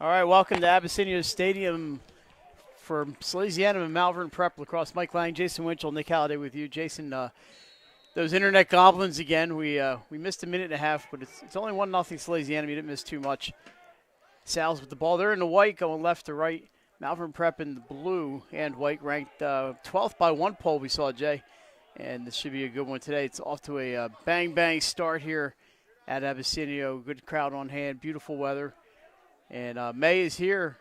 All right, welcome to Abessinio Stadium for Salesianum and Malvern Prep lacrosse. Mike Lang, Jason Winchell, Nick Halliday with you. Jason, those internet goblins again. We missed a minute and a half, but it's only 1-0 Salesianum. You didn't miss too much. Sal's with the ball. They're in the white, going left to right. Malvern Prep in the blue and white, ranked 12th by one poll we saw, Jay. And this should be a good one today. It's off to a bang-bang start here at Abessinio. Good crowd on hand, beautiful weather. And May is here,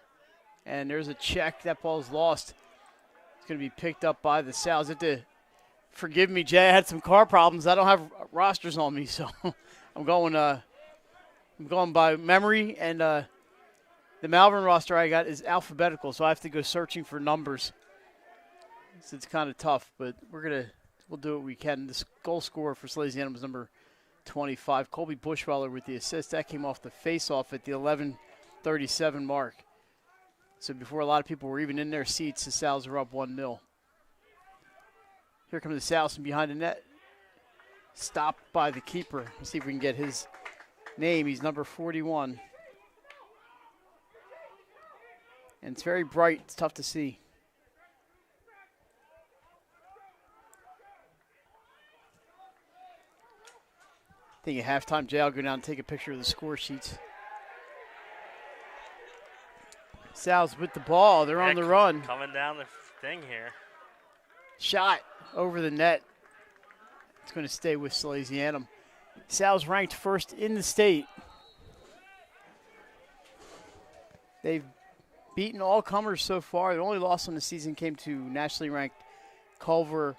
and there's a check. That ball's lost. It's going to be picked up by the Sal's. You have to forgive me, Jay. I had some car problems. I don't have rosters on me, so I'm going by memory. And the Malvern roster I got is alphabetical, so I have to go searching for numbers. So it's kind of tough, but we'll do what we can. This goal scorer for Salesianum was number 25, Colby Bushweller with the assist. That came off the face-off at the 11:37 mark. So before a lot of people were even in their seats, the Sal's were up 1-0. Here comes the Sal's from behind the net. Stopped by the keeper. Let's see if we can get his name. He's number 41. And it's very bright. It's tough to see. I think at halftime, Jay, I'll go down and take a picture of the score sheets. Sal's with the ball. They're on the run. Coming down the thing here. Shot over the net. It's going to stay with Salesianum. Sal's ranked first in the state. They've beaten all comers so far. The only loss on the season came to nationally ranked Culver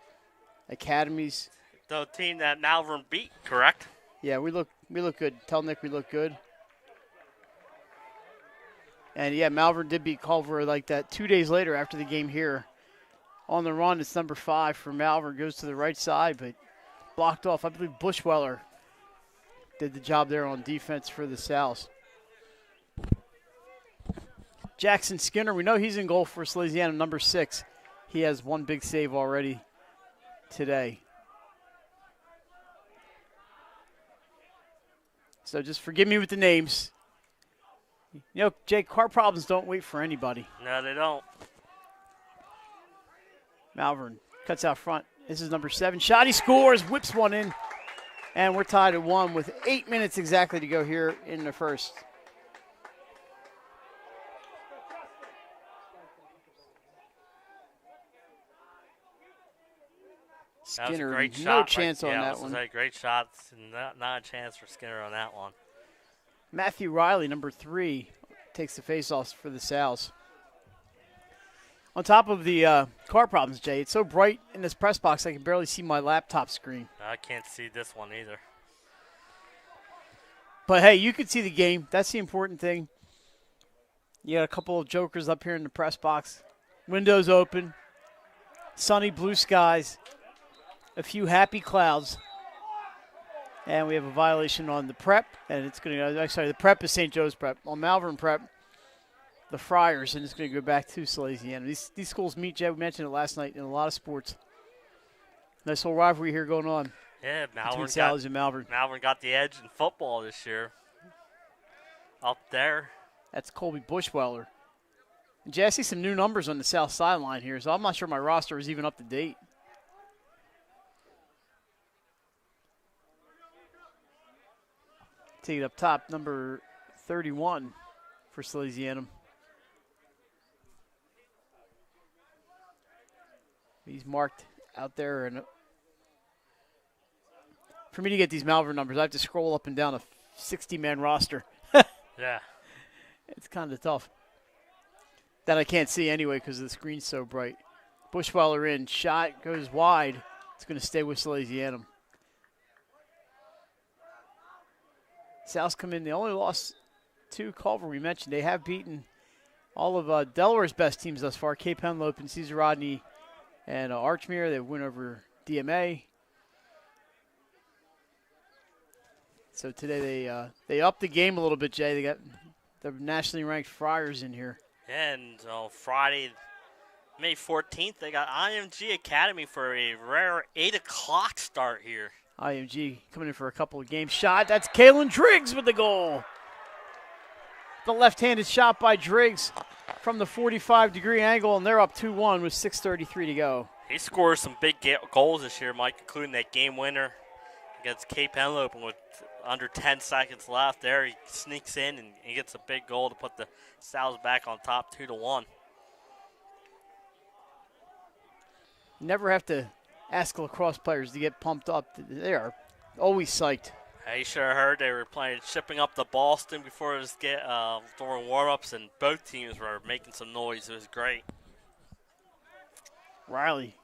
Academies. The team that Malvern beat, correct? Yeah, we look good. Tell Nick we look good. And, yeah, Malvern did beat Culver like that 2 days later after the game here. On the run, it's number 5 for Malvern. Goes to the right side, but blocked off. I believe Bushweller did the job there on defense for the Sal's. Jackson Skinner, we know he's in goal for Salesianum, number 6. He has one big save already today. So just forgive me with the names. You know, Jake, car problems don't wait for anybody. No, they don't. Malvern cuts out front. This is number 7. Shot, he scores, whips one in. And we're tied at 1 with 8 minutes exactly to go here in the first. Skinner, great no shot chance on that one. Great shots, and not a chance for Skinner on that one. Matthew Riley, number 3, takes the face-offs for the Sal's. On top of the car problems, Jay, it's so bright in this press box I can barely see my laptop screen. I can't see this one either. But, hey, you can see the game. That's the important thing. You got a couple of jokers up here in the press box. Windows open. Sunny blue skies. A few happy clouds. And we have a violation on the Prep, and it's going to go, sorry, the Prep is St. Joe's Prep. On Malvern Prep, the Friars, and it's going to go back to Salesianum. These schools meet, Jay, we mentioned it last night, in a lot of sports. Nice little rivalry here going on. Yeah, between Sal's and Malvern. Malvern got the edge in football this year. Up there. That's Colby Bushweller. And Jay, I see some new numbers on the south sideline here, so I'm not sure my roster is even up to date. Take it up top, number 31 for Salesianum. He's marked out there. And for me to get these Malvern numbers, I have to scroll up and down a 60-man roster. Yeah. It's kind of tough. That I can't see anyway because the screen's so bright. Bushweller in. Shot goes wide. It's going to stay with Salesianum. Sal's come in. They only lost to Culver, we mentioned. They have beaten all of Delaware's best teams thus far. Cape Henlopen, Cesar Rodney, and Archmere. They win over DMA. So today they upped the game a little bit, Jay. They got the nationally ranked Friars in here. And Friday, May 14th, they got IMG Academy for a rare 8 o'clock start here. IMG coming in for a couple of games. Shot, that's Kalen Driggs with the goal. The left-handed shot by Driggs from the 45-degree angle, and they're up 2-1 with 6:33 to go. He scores some big goals this year, Mike, including that game winner against Cape Henlopen with under 10 seconds left. There he sneaks in and he gets a big goal to put the Sal's back on top 2-1. Never have to ask lacrosse players to get pumped up. They are always psyched. You should have heard they were shipping up to Boston before it was during warm-ups, and both teams were making some noise. It was great. Riley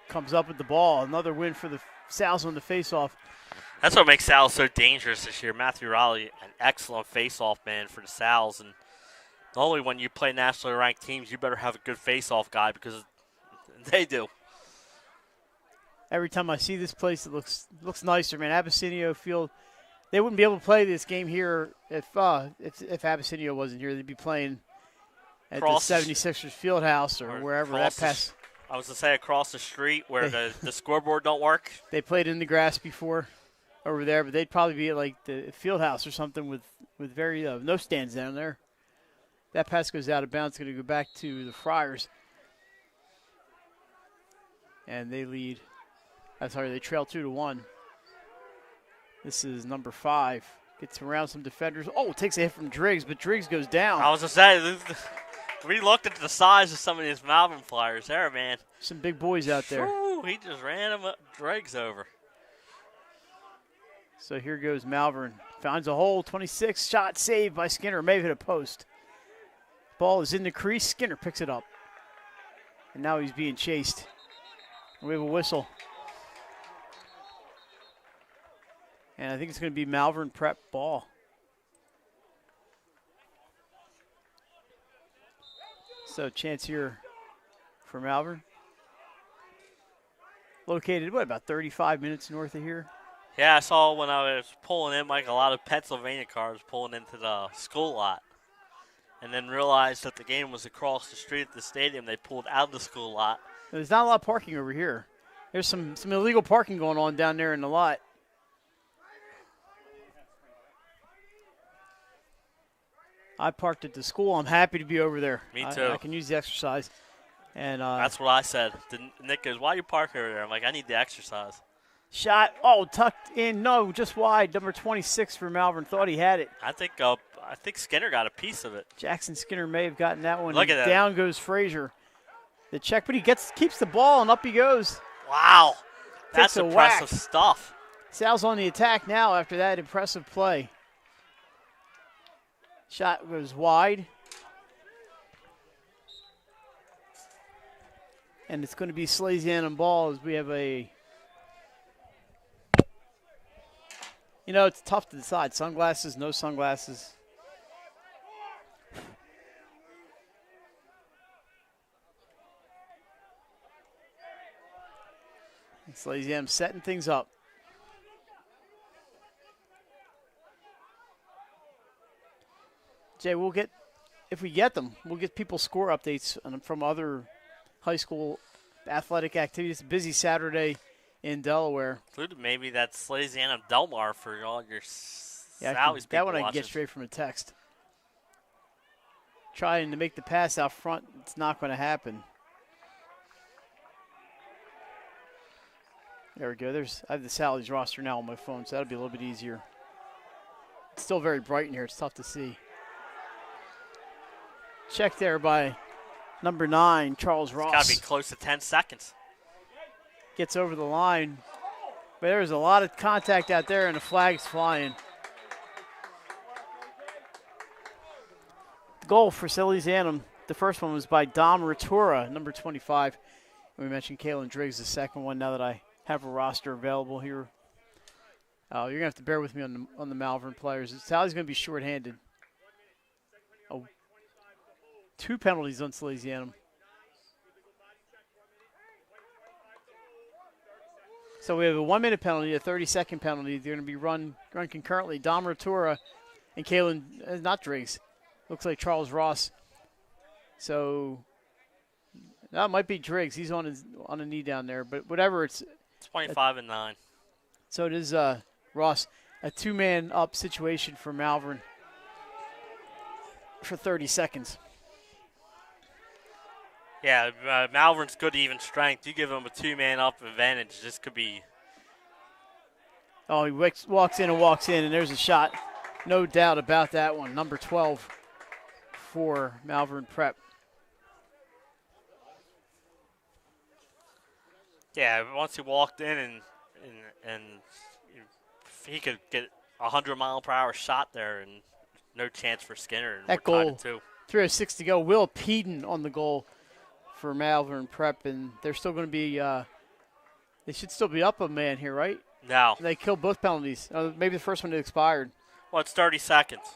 comes up with the ball. Another win for the Sal's on the face-off. That's what makes Sal so dangerous this year. Matthew Riley, an excellent face-off man for the Sal's, and normally when you play nationally ranked teams, you better have a good face-off guy because they do. Every time I see this place, it looks nicer, man. Abessinio Field, they wouldn't be able to play this game here if Abessinio wasn't here. They'd be playing at the 76ers Fieldhouse or wherever that pass. I was going to say across the street where the scoreboard don't work. They played in the grass before over there, but they'd probably be at like the Fieldhouse or something with very no stands down there. That pass goes out of bounds. It's going to go back to the Friars. And they lead. They trail 2-1. This is number 5. Gets around some defenders. Oh, takes a hit from Driggs, but Driggs goes down. I was going to say, we looked at the size of some of these Malvern Flyers there, man. Some big boys out there. Ooh, he just ran Driggs over. So here goes Malvern. Finds a hole. 26 shot saved by Skinner. May have hit a post. Ball is in the crease. Skinner picks it up. And now he's being chased. We have a whistle. And I think it's going to be Malvern Prep ball. So chance here for Malvern. Located, about 35 minutes north of here? Yeah, I saw when I was pulling in, Mike, a lot of Pennsylvania cars pulling into the school lot. And then realized that the game was across the street at the stadium. They pulled out of the school lot. There's not a lot of parking over here. There's some illegal parking going on down there in the lot. I parked at the school. I'm happy to be over there. Me too. I can use the exercise. And that's what I said. Nick goes, why you park over there? I'm like, I need the exercise. Shot, tucked in. No, just wide. Number 26 for Malvern. Thought he had it. I think Skinner got a piece of it. Jackson Skinner may have gotten that one. Look at that. Down goes Frazier. The check, but he keeps the ball, and up he goes. Wow. That's Takes a impressive whack. stuff. Sal's on the attack now after that impressive play. Shot goes wide. And it's going to be Salesianum ball as we have a... it's tough to decide. Sunglasses, no sunglasses. Salesianum setting things up. Jay, if we get them, we'll get people score updates from other high school athletic activities. It's a busy Saturday in Delaware. Including maybe that Salesianum Delmar for all your Sally's people. That one I can get straight from a text. Trying to make the pass out front, it's not going to happen. There we go. I have the Sally's roster now on my phone, so that'll be a little bit easier. It's still very bright in here. It's tough to see. Check there by number 9, Charles Ross. It's got to be close to 10 seconds. Gets over the line. But there's a lot of contact out there, and the flag's flying. The goal for Salesianum, the first one was by Dom Ratura, number 25. And we mentioned Kalen Driggs, the second one, now that I have a roster available here. You're going to have to bear with me on the Malvern players. Sally's going to be shorthanded. 2 penalties on Salesianum. So we have a 1-minute penalty, a 30-second penalty. They're going to be run concurrently. Dom Ratura and Kalen, not Driggs. Looks like Charles Ross. So that might be Driggs. He's on a knee down there, but whatever. It's 25-9. So it is Ross, a 2-man up situation for Malvern. for 30 seconds. Yeah, Malvern's good even strength. You give them a 2-man up advantage. This could be. Oh, he walks in, and there's a shot. No doubt about that one. Number 12 for Malvern Prep. Yeah, once he walked in and he could get a 100-mile-per-hour shot there, and no chance for Skinner. And that goal, 3:06 to go. Will Peden on the goal for Malvern Prep, and they're still going to be. They should still be up a man here, right? No. They killed both penalties. Maybe the first one expired. Well, it's 30 seconds.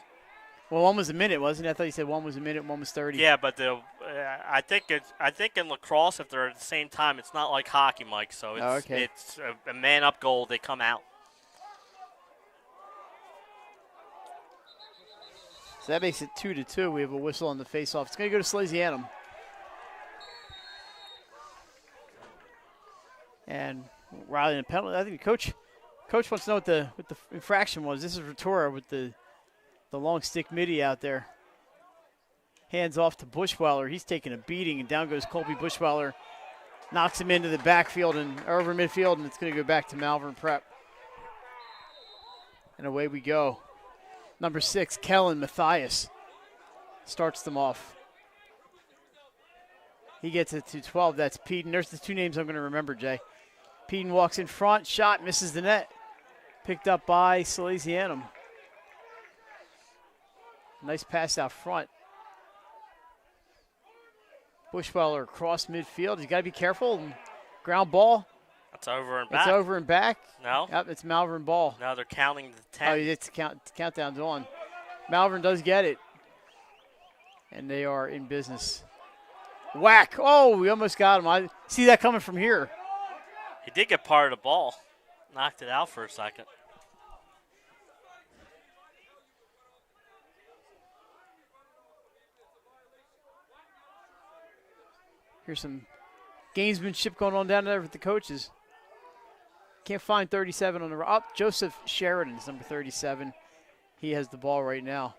Well, one was a minute, wasn't it? I thought you said one was a minute, one was 30. Yeah, but I think in lacrosse, if they're at the same time, it's not like hockey, Mike. So it's a man-up goal. They come out. So that makes it 2-2. We have a whistle on the face-off. It's going to go to Salesianum. And Riley in a penalty. I think the coach wants to know what the infraction was. This is Ritora with the long stick midi out there. Hands off to Bushweiler. He's taking a beating, and down goes Colby Bushweiler. Knocks him into the backfield and over midfield, and it's going to go back to Malvern Prep. And away we go. Number 6, Kellen Matthias, starts them off. He gets it to 12. That's Peden. There's the two names I'm going to remember, Jay. Peden walks in front. Shot misses the net. Picked up by Salesianum. Nice pass out front. Bushweiler across midfield. He's got to be careful. Ground ball. That's over and back. It's over and back. No. Yep, it's Malvern ball. No, they're counting the 10. Oh, it's countdown's on. Malvern does get it. And they are in business. Whack. Oh, we almost got him. I see that coming from here. He did get part of the ball. Knocked it out for a second. Here's some gamesmanship going on down there with the coaches. Can't find 37 on the right. Oh, Joseph Sheridan's number 37. He has the ball right now.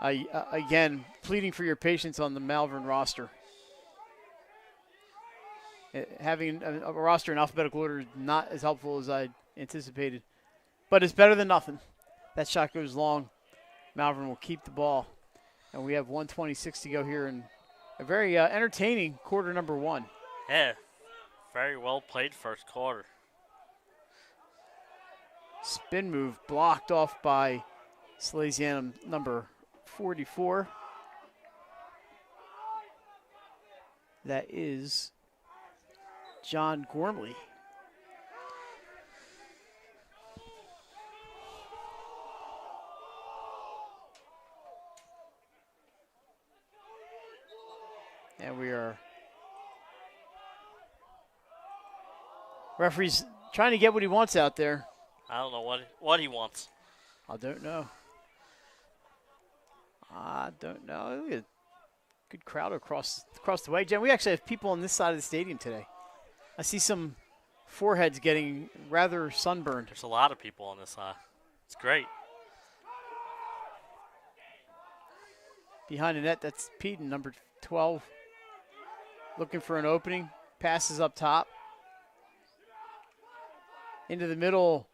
Again, pleading for your patience on the Malvern roster. Having a roster in alphabetical order is not as helpful as I anticipated. But it's better than nothing. That shot goes long. Malvern will keep the ball. And we have 1:26 to go here in a very entertaining quarter number 1. Yeah, very well played first quarter. Spin move blocked off by Salesianum number 44. That is John Gormley. And we are referee's trying to get what he wants out there. I don't know what he wants. I don't know. Look at good crowd across the way. Jen, we actually have people on this side of the stadium today. I see some foreheads getting rather sunburned. There's a lot of people on this side. It's great. Behind the net, that's Peden, number 12. Looking for an opening. Passes up top. Into the middle.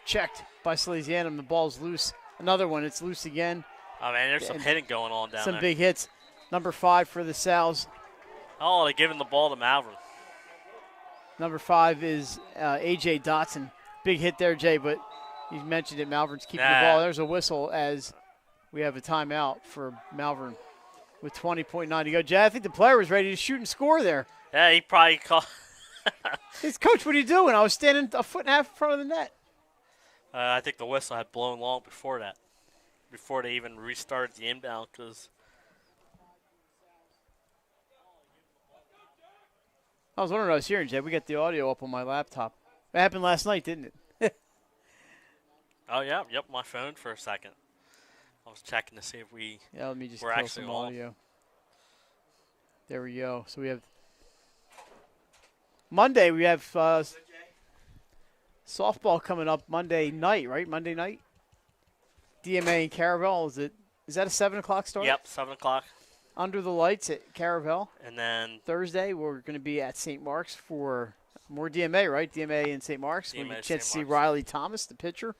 Checked by Salesianum. The ball's loose. Another one. It's loose again. Oh, man, there's some hitting going on down there. Some big hits. Number 5 for the Sals. Oh, they're giving the ball to Malvern. Number 5 is A.J. Dotson. Big hit there, Jay, but you mentioned it. Malvern's keeping the ball. There's a whistle as we have a timeout for Malvern with 20.9 to go. Jay, I think the player was ready to shoot and score there. Yeah, he probably caught. His coach, what are you doing? I was standing a foot and a half in front of the net. I think the whistle had blown long before that, before they even restarted the inbound. Because I was wondering what I was hearing, Jay. We got the audio up on my laptop. That happened last night, didn't it? Oh, yeah. Yep, my phone for a second. I was checking to see if we let me just were kill actually some on. audio. There we go. So we have Monday. We have softball coming up Monday night, right? Monday night. DMA and Caravel. Is it Is that a 7 o'clock start? Yep, 7 o'clock. Under the lights at Caravel. And then Thursday, we're going to be at St. Mark's for more DMA, right? DMA in St. Mark's. We get a chance to see Riley Thomas, the pitcher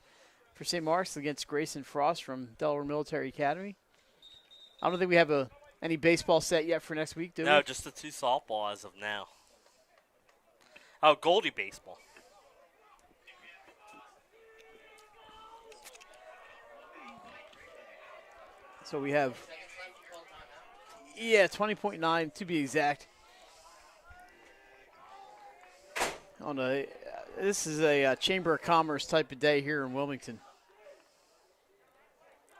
for St. Mark's, against Grayson Frost from Delaware Military Academy. I don't think we have any baseball set yet for next week, do we? No, just the 2 softball as of now. Oh, Goldie baseball. So we have, 20.9 to be exact. This is a Chamber of Commerce type of day here in Wilmington.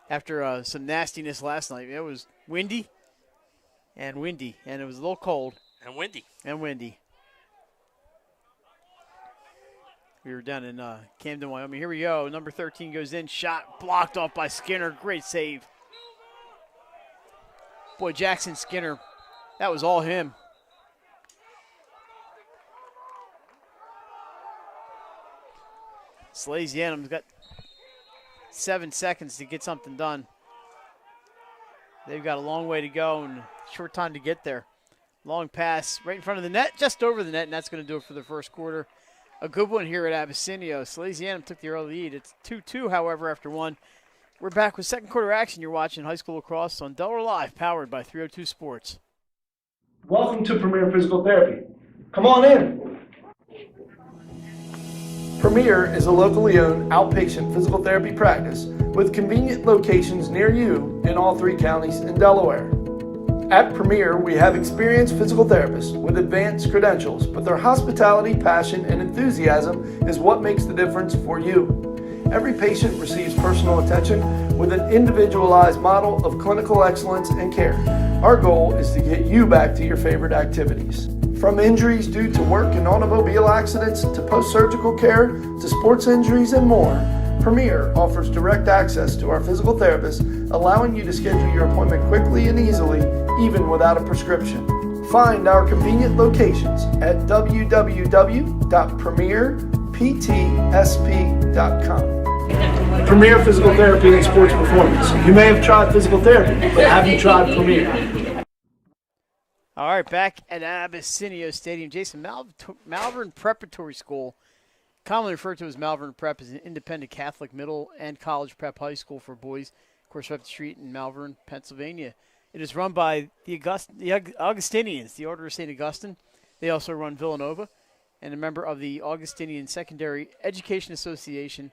After some nastiness last night, it was windy, and it was a little cold. And windy. We were down in Camden, Wyoming. Here we go. Number 13 goes in. Shot blocked off by Skinner. Great save. Boy, Jackson Skinner, that was all him. Salesianum's got 7 seconds to get something done. They've got a long way to go and a short time to get there. Long pass right in front of the net, just over the net, and that's going to do it for the first quarter. A good one here at Abessinio. Salesianum took the early lead. It's 2-2, however, after one. We're back with second quarter action. You're watching High School Lacrosse on Delaware Live, powered by 302 Sports. Welcome to Premier Physical Therapy. Come on in. Premier is a locally owned outpatient physical therapy practice with convenient locations near you in all 3 counties in Delaware. At Premier, we have experienced physical therapists with advanced credentials, but their hospitality, passion, and enthusiasm is what makes the difference for you. Every patient receives personal attention with an individualized model of clinical excellence and care. Our goal is to get you back to your favorite activities. From injuries due to work and automobile accidents to post-surgical care to sports injuries and more, Premier offers direct access to our physical therapists, allowing you to schedule your appointment quickly and easily, even without a prescription. Find our convenient locations at www.premierptsp.com. Premier Physical Therapy and Sports Performance. You may have tried physical therapy, but have you tried Premier? All right, back at Abessinio Stadium. Jason, Malvern Preparatory School, commonly referred to as Malvern Prep, is an independent Catholic middle and college prep high school for boys, of course, right up the street in Malvern, Pennsylvania. It is run by the Augustinians, the Order of St. Augustine. They also run Villanova, and a member of the Augustinian Secondary Education Association.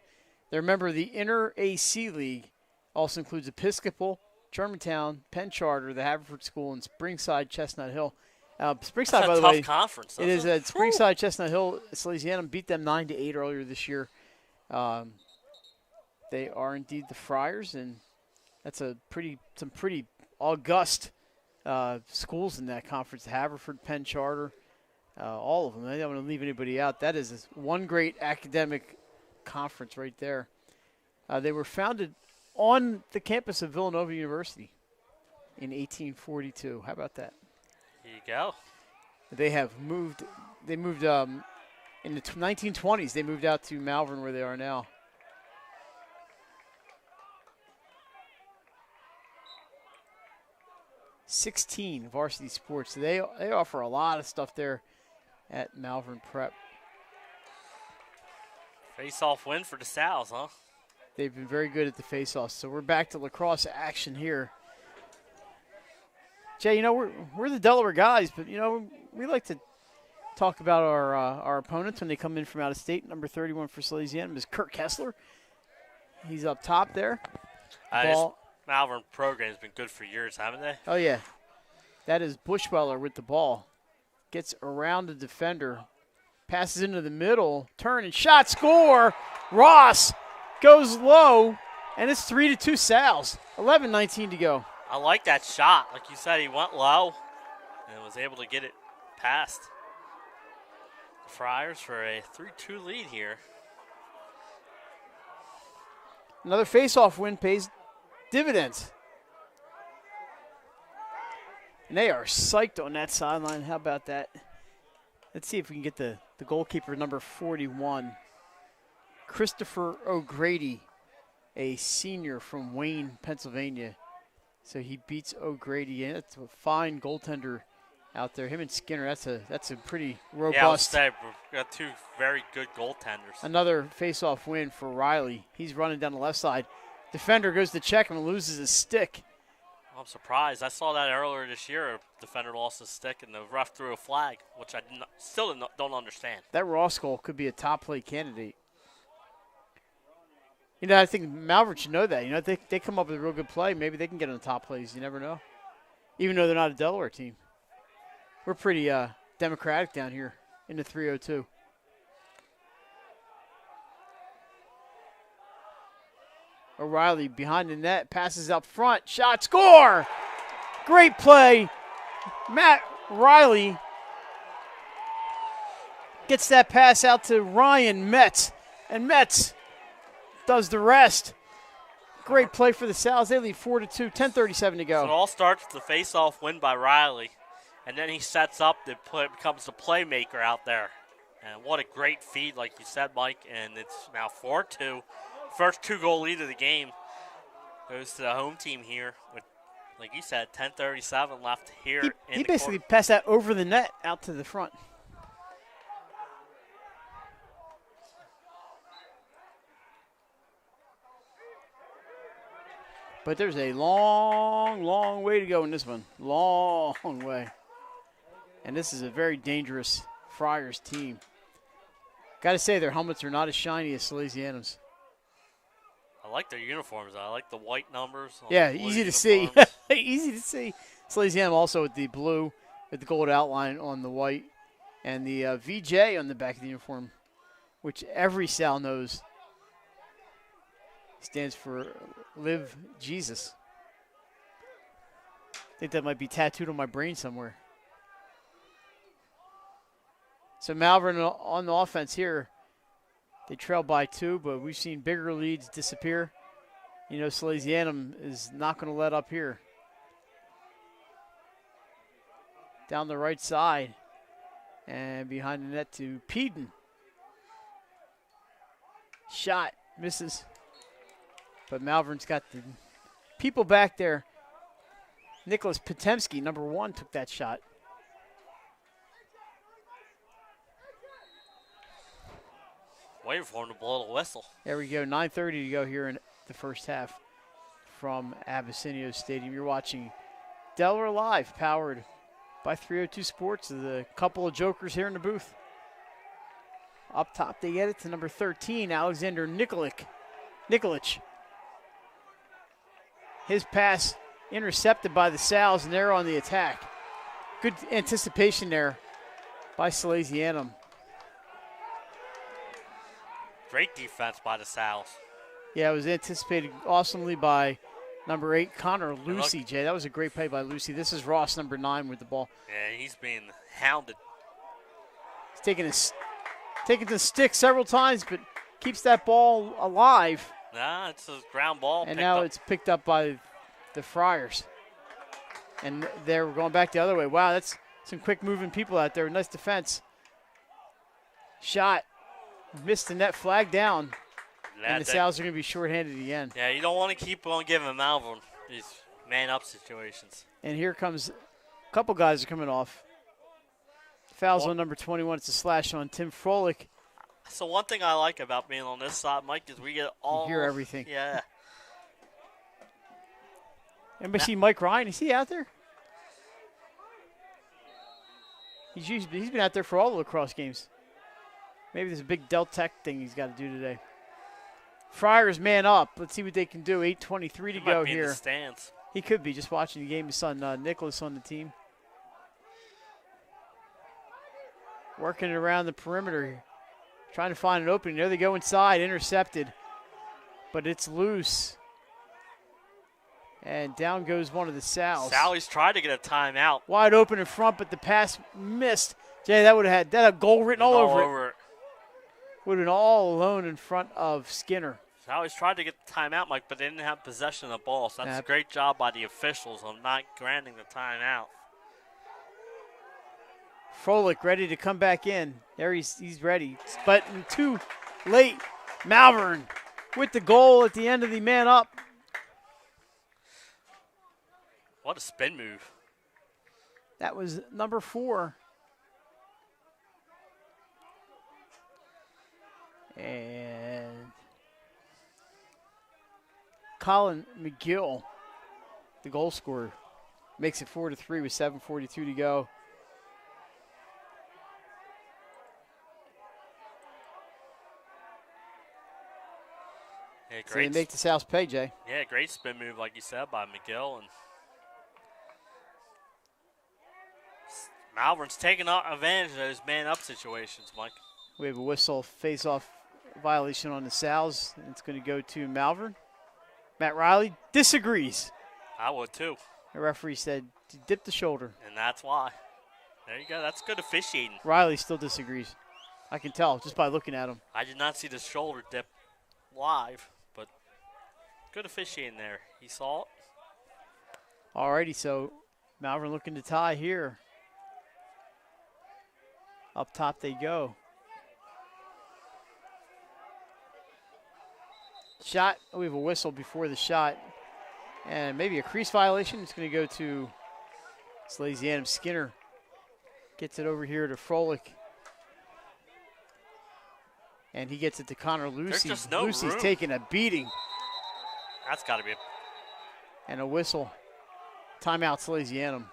They're a member of the Inter AC League, also includes Episcopal, Germantown, Penn Charter, the Haverford School, and Springside, Chestnut Hill. Springside, by the way, conference, it is at Springside, Chestnut Hill. Salesianum beat them 9-8 earlier this year. They are indeed the Friars, and that's some pretty august schools in that conference. Haverford, Penn Charter, all of them. I don't want to leave anybody out. That is one great academic conference right there. They were founded on the campus of Villanova University in 1842. How about that? Here you go. They moved in the 1920s. They moved out to Malvern, where they are now. '16 varsity sports. So they offer a lot of stuff there at Malvern Prep. Face-off win for the Sal's, huh? They've been very good at the face-offs. So we're back to lacrosse action here. Jay, we're the Delaware guys, but we like to talk about our opponents when they come in from out of state. Number 31 for Salesianum is Kurt Kessler. He's up top there. This Malvern program has been good for years, haven't they? Oh yeah, that is Bushweller with the ball. Gets around the defender, passes into the middle, turn and shot, score. Ross goes low, and it's 3-2 Sal's. 11:19 to go. I like that shot. Like you said, he went low and was able to get it past the Friars for a 3-2 lead here. Another face-off win pays dividends. And they are psyched on that sideline. How about that? Let's see if we can get the goalkeeper, number 41. Christopher O'Grady, a senior from Wayne, Pennsylvania. So he beats O'Grady, and that's a fine goaltender out there. Him and Skinner, that's a pretty robust. Yeah, I was saying, we've got two very good goaltenders. Another face-off win for Riley. He's running down the left side. Defender goes to check him and loses his stick. I'm surprised. I saw that earlier this year. A defender lost his stick, and the ref threw a flag, which I still don't understand. That Ross goal could be a top play candidate. You know, I think Malvern should know that. You know, they come up with a real good play. Maybe they can get on the top plays. You never know. Even though they're not a Delaware team. We're pretty democratic down here in the 302. O'Reilly behind the net, passes up front, shot, score! Great play. Matt Riley gets that pass out to Ryan Metz, and Metz does the rest. Great play for the Sal's. They lead 4-2, 10:37 to go. So it all starts with the face-off win by Riley, and then he sets up becomes the playmaker out there. And what a great feed, like you said, Mike, and it's now 4-2. First 2-goal lead of the game goes to the home team here with, like you said, 10:37 left here. He basically passed that over the net out to the front. But there's a long, long way to go in this one. Long way. And this is a very dangerous Friars team. Got to say, their helmets are not as shiny as Salesianum's. I like their uniforms. I like the white numbers. Yeah, easy to see. Easy to see. Salesianum also with the blue, with the gold outline on the white, and the VJ on the back of the uniform, which every Sal knows stands for Live Jesus. I think that might be tattooed on my brain somewhere. So Malvern on the offense here. They trail by 2, but we've seen bigger leads disappear. You know, Salesianum is not going to let up here. Down the right side. And behind the net to Peden. Shot. Misses. But Malvern's got the people back there. Nicholas Potemski, number 1, took that shot. Waiting for him to blow the whistle. There we go. 9:30 to go here in the first half from Abessinio Stadium. You're watching Delaware Live, powered by 302 Sports. The couple of jokers here in the booth. Up top, they get it to number 13, Alexander Nikolic. His pass intercepted by the Sals, and they're on the attack. Good anticipation there by Salesianum. Great defense by the Sals. Yeah, it was anticipated awesomely by number 8, Connor Lucy, Jay. That was a great play by Lucy. This is Ross, number 9, with the ball. Yeah, he's being hounded. He's taking the stick several times, but keeps that ball alive. Nah, it's a ground ball. And now it's picked up by the Friars. And they're going back the other way. Wow, that's some quick moving people out there. Nice defense. Shot. Missed the net, flag down. And the Sals are going to be shorthanded again. Yeah, you don't want to keep on giving Malvern these man-up situations. And here comes a couple guys are coming off. Fouls on number 21. It's a slash on Tim Froelich. So one thing I like about being on this side, Mike, is we get all. You hear everything. Yeah. Anybody see Mike Ryan? Is he out there? He's been out there for all the lacrosse games. Maybe there's a big Del Tech thing he's got to do today. Friars man up. Let's see what they can do. 8:23 to go here. In the stands. He could be just watching the game. His son Nicholas on the team. Working it around the perimeter. Trying to find an opening. There they go inside. Intercepted. But it's loose. And down goes one of the Sals. Sally's tried to get a timeout. Wide open in front, but the pass missed. Jay, that would have had a goal written all over it. Would have been all alone in front of Skinner. Sally's tried to get the timeout, Mike, but they didn't have possession of the ball. So that's a great job by the officials on not granting the timeout. Froelich ready to come back in. There he's ready. But too late. Malvern with the goal at the end of the man up. What a spin move. That was number 4. And Colin McGill, the goal scorer, makes it 4-3 with 7:42 to go. Yeah, So they make the South pay, Jay. Yeah, great spin move, like you said, by McGill. And Malvern's taking advantage of those man-up situations, Mike. We have a whistle face-off violation on the Sows. It's going to go to Malvern. Matt Riley disagrees. I would, too. The referee said to dip the shoulder. And that's why. There you go. That's good officiating. Riley still disagrees. I can tell just by looking at him. I did not see the shoulder dip live, but good officiating there. He saw it. Alrighty, so Malvern looking to tie here. Up top they go. Shot. Oh, we have a whistle before the shot. And maybe a crease violation. It's going to go to Salesianum. Skinner gets it over here to Froelich. And he gets it to Connor Lucy. There's just no Lucy's room. taking a beating. That's got to be. And a whistle. Timeout Salesianum.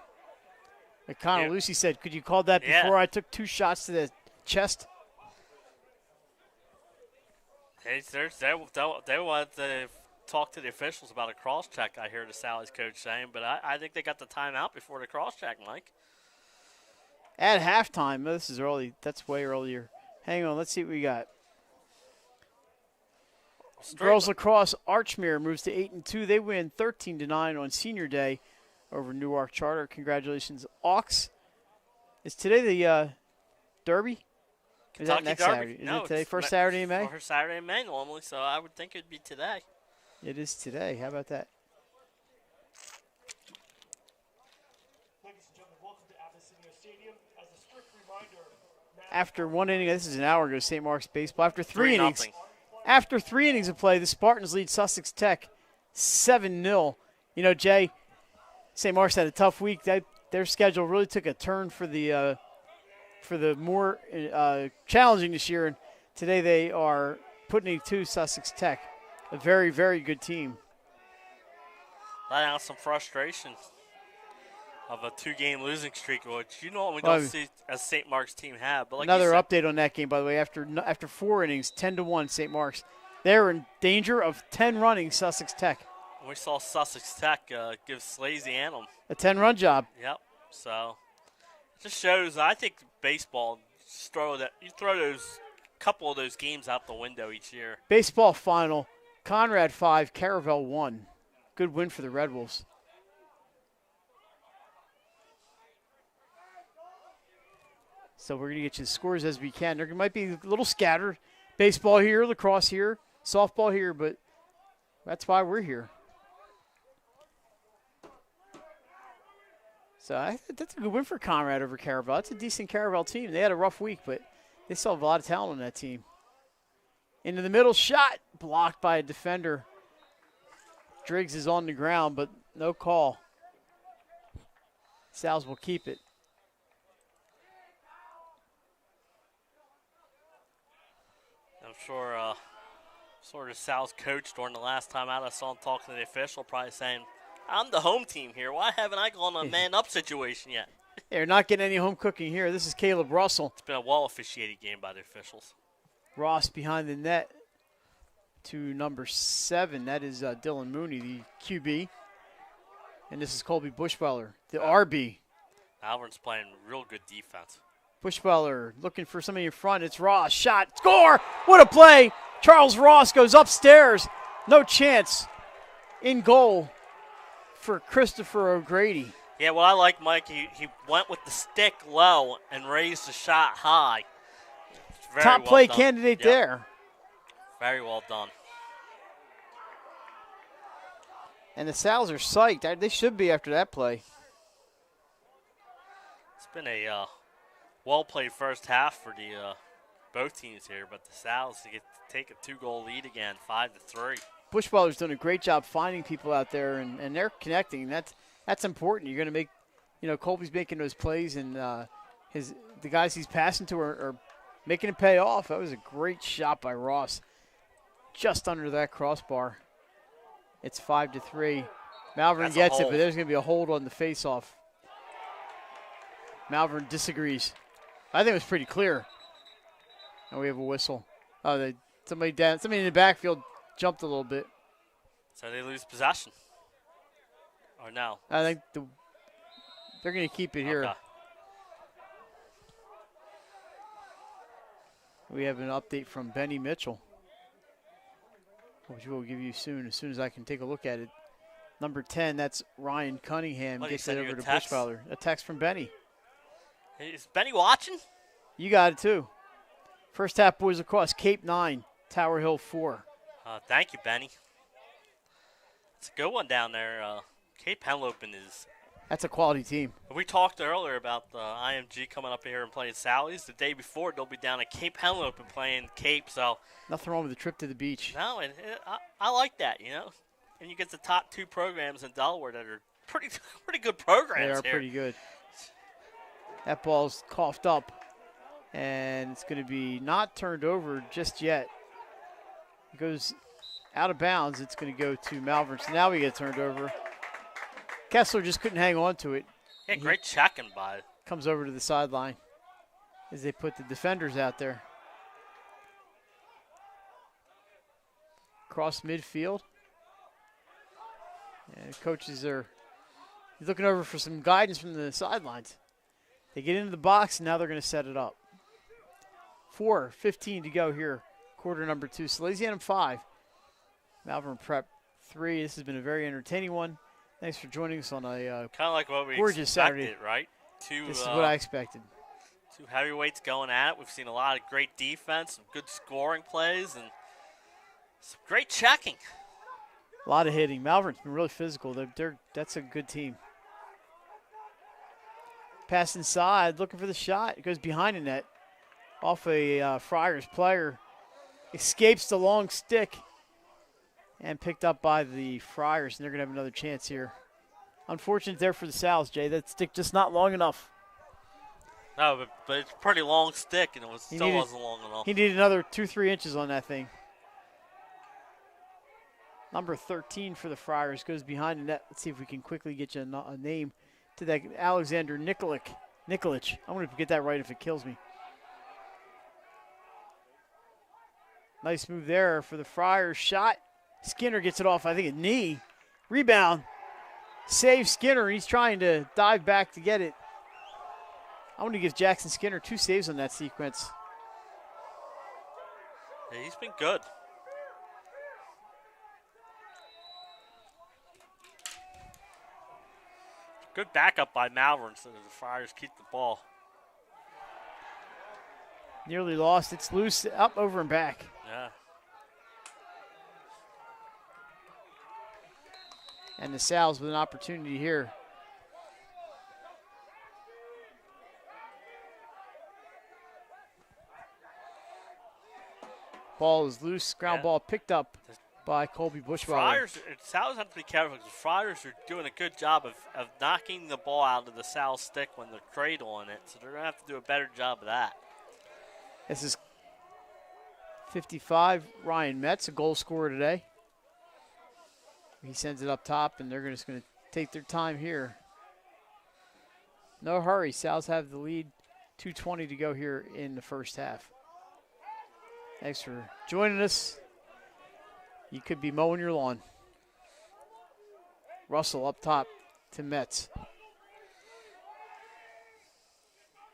Like Connor Yeah. Lucy said, could you call that before I took 2 shots to the chest? They want to talk to the officials about a cross-check, I hear the Sally's coach saying, but I think they got the timeout before the cross-check, Mike. At halftime, this is early. That's way earlier. Hang on, let's see what we got. Girls lacrosse, Archmere moves to 8-2. They win 13-9 on Senior Day over Newark Charter. Congratulations, Auks. Is today the Derby? Is that next Derby. Saturday? Is No, it today? it's First Saturday in May? First Saturday in May normally, so I would think it'd be today. It is today. How about that? Ladies and gentlemen, welcome to Abessinio Stadium. As a strict reminder, After 1 inning, this is an hour ago, St. Mark's baseball. After 3 3-0. innings, after 3 innings of play, the Spartans lead Sussex Tech 7-0. You know, Jay, St. Mark's had a tough week. Their schedule really took a turn for the more challenging this year, and today they are putting it to Sussex Tech, a very, very good team. Let out some frustration of a 2-game losing streak, which you normally don't see as St. Mark's team have. But like Another you said, update on that game, by the way. After 4 innings, 10-1 St. Mark's. They're in danger of 10 running Sussex Tech. we saw Sussex Tech give Salesianum. A 10-run job. Yep. So it just shows. I think baseball, you throw those couple of those games out the window each year. Baseball final, Conrad 5, Caravel 1. Good win for the Red Wolves. So we're going to get you the scores as we can. There might be a little scattered. Baseball here, lacrosse here, softball here, but that's why we're here. So that's a good win for Conrad over Caravel. That's a decent Caravel team. They had a rough week, but they still have a lot of talent on that team. Into the middle, shot blocked by a defender. Driggs is on the ground, but no call. Sal's will keep it. I'm sure sort of Sal's coach during the last time out I saw him talking to the official, probably saying, I'm the home team here. Why haven't I gone on a man-up situation yet? They're not getting any home cooking here. This is Caleb Russell. It's been a well-officiated game by the officials. Ross behind the net to number 7. That is Dylan Mooney, the QB. And this is Colby Bushweller, the RB. Malvern's playing real good defense. Bushweller looking for somebody in front. It's Ross. Shot. Score! What a play! Charles Ross goes upstairs. No chance. In goal for Christopher O'Grady. Yeah, what I like, Mike, he went with the stick low and raised the shot high. Very Top well play done. candidate Yep. there. Very well done. And the Sals are psyched. They should be after that play. It's been a well-played first half for the both teams here, but the Sal's get to take a 2-goal lead again, 5-3. Bushweller's done a great job finding people out there, and they're connecting. That's That's important. You're going to make, Colby's making those plays, and the guys he's passing to are making it pay off. That was a great shot by Ross, just under that crossbar. It's 5-3. Malvern gets it, but there's going to be a hold on the faceoff. Malvern disagrees. I think it was pretty clear. And we have a whistle. Oh, somebody in the backfield jumped a little bit. So they lose possession. Or no? I think they're going to keep it here. Okay. We have an update from Benny Mitchell, which we'll give you soon as I can take a look at it. Number 10, that's Ryan Cunningham. Gets it over to Bushfowler. A text from Benny. Is Benny watching? You got it, too. First half, boys across. Cape 9, Tower Hill 4. Thank you, Benny. It's a good one down there. Cape Henlopen is... That's a quality team. We talked earlier about the IMG coming up here and playing Sally's. The day before, they'll be down at Cape Henlopen playing Cape. So nothing wrong with the trip to the beach. No, and I like that, And you get the top 2 programs in Delaware that are pretty good programs. They are here. Pretty good. That ball's coughed up, and it's going to be not turned over just yet. It goes out of bounds. It's going to go to Malvern. So now we get turned over. Kessler just couldn't hang on to it. Yeah, great checking by. Comes over to the sideline as they put the defenders out there. Across midfield. And coaches are looking over for some guidance from the sidelines. They get into the box, and now they're going to set it up. 4:15 to go here, quarter number 2. Salesianum 5, Malvern Prep 3. This has been a very entertaining one. Thanks for joining us on a kind of like what we gorgeous expected, Saturday. Right? This is what I expected. 2 heavyweights going at it. We've seen a lot of great defense, some good scoring plays, and some great checking. A lot of hitting. Malvern's been really physical. That's a good team. Pass inside, looking for the shot. It goes behind the net. Off a Friars player. Escapes the long stick. And picked up by the Friars. And they're going to have another chance here. Unfortunate there for the Sal's, Jay. That stick just not long enough. No, but it's a pretty long stick, and it still wasn't long enough. He needed another 2-3 inches on that thing. Number 13 for the Friars goes behind the net. Let's see if we can quickly get you a name to that. Alexander Nikolic. I'm going to get that right if it kills me. Nice move there for the Friars. Shot. Skinner gets it off, I think, a knee. Rebound. Save Skinner. He's trying to dive back to get it. I want to give Jackson Skinner 2 saves on that sequence. Yeah, he's been good. Good backup by Malvern so that the Friars keep the ball. Nearly lost. It's loose. Up, over, and back. Yeah. And the Sal's with an opportunity here. Ball is loose. Ground ball picked up by Colby Bushweiler. Sal's have to be careful because the Friars are doing a good job of knocking the ball out of the Sal's stick when they're cradling it. So they're going to have to do a better job of that. This is 55, Ryan Metz, a goal scorer today. He sends it up top, and they're just going to take their time here. No hurry. Sal's have the lead. 2:20 to go here in the first half. Thanks for joining us. You could be mowing your lawn. Russell up top to Metz.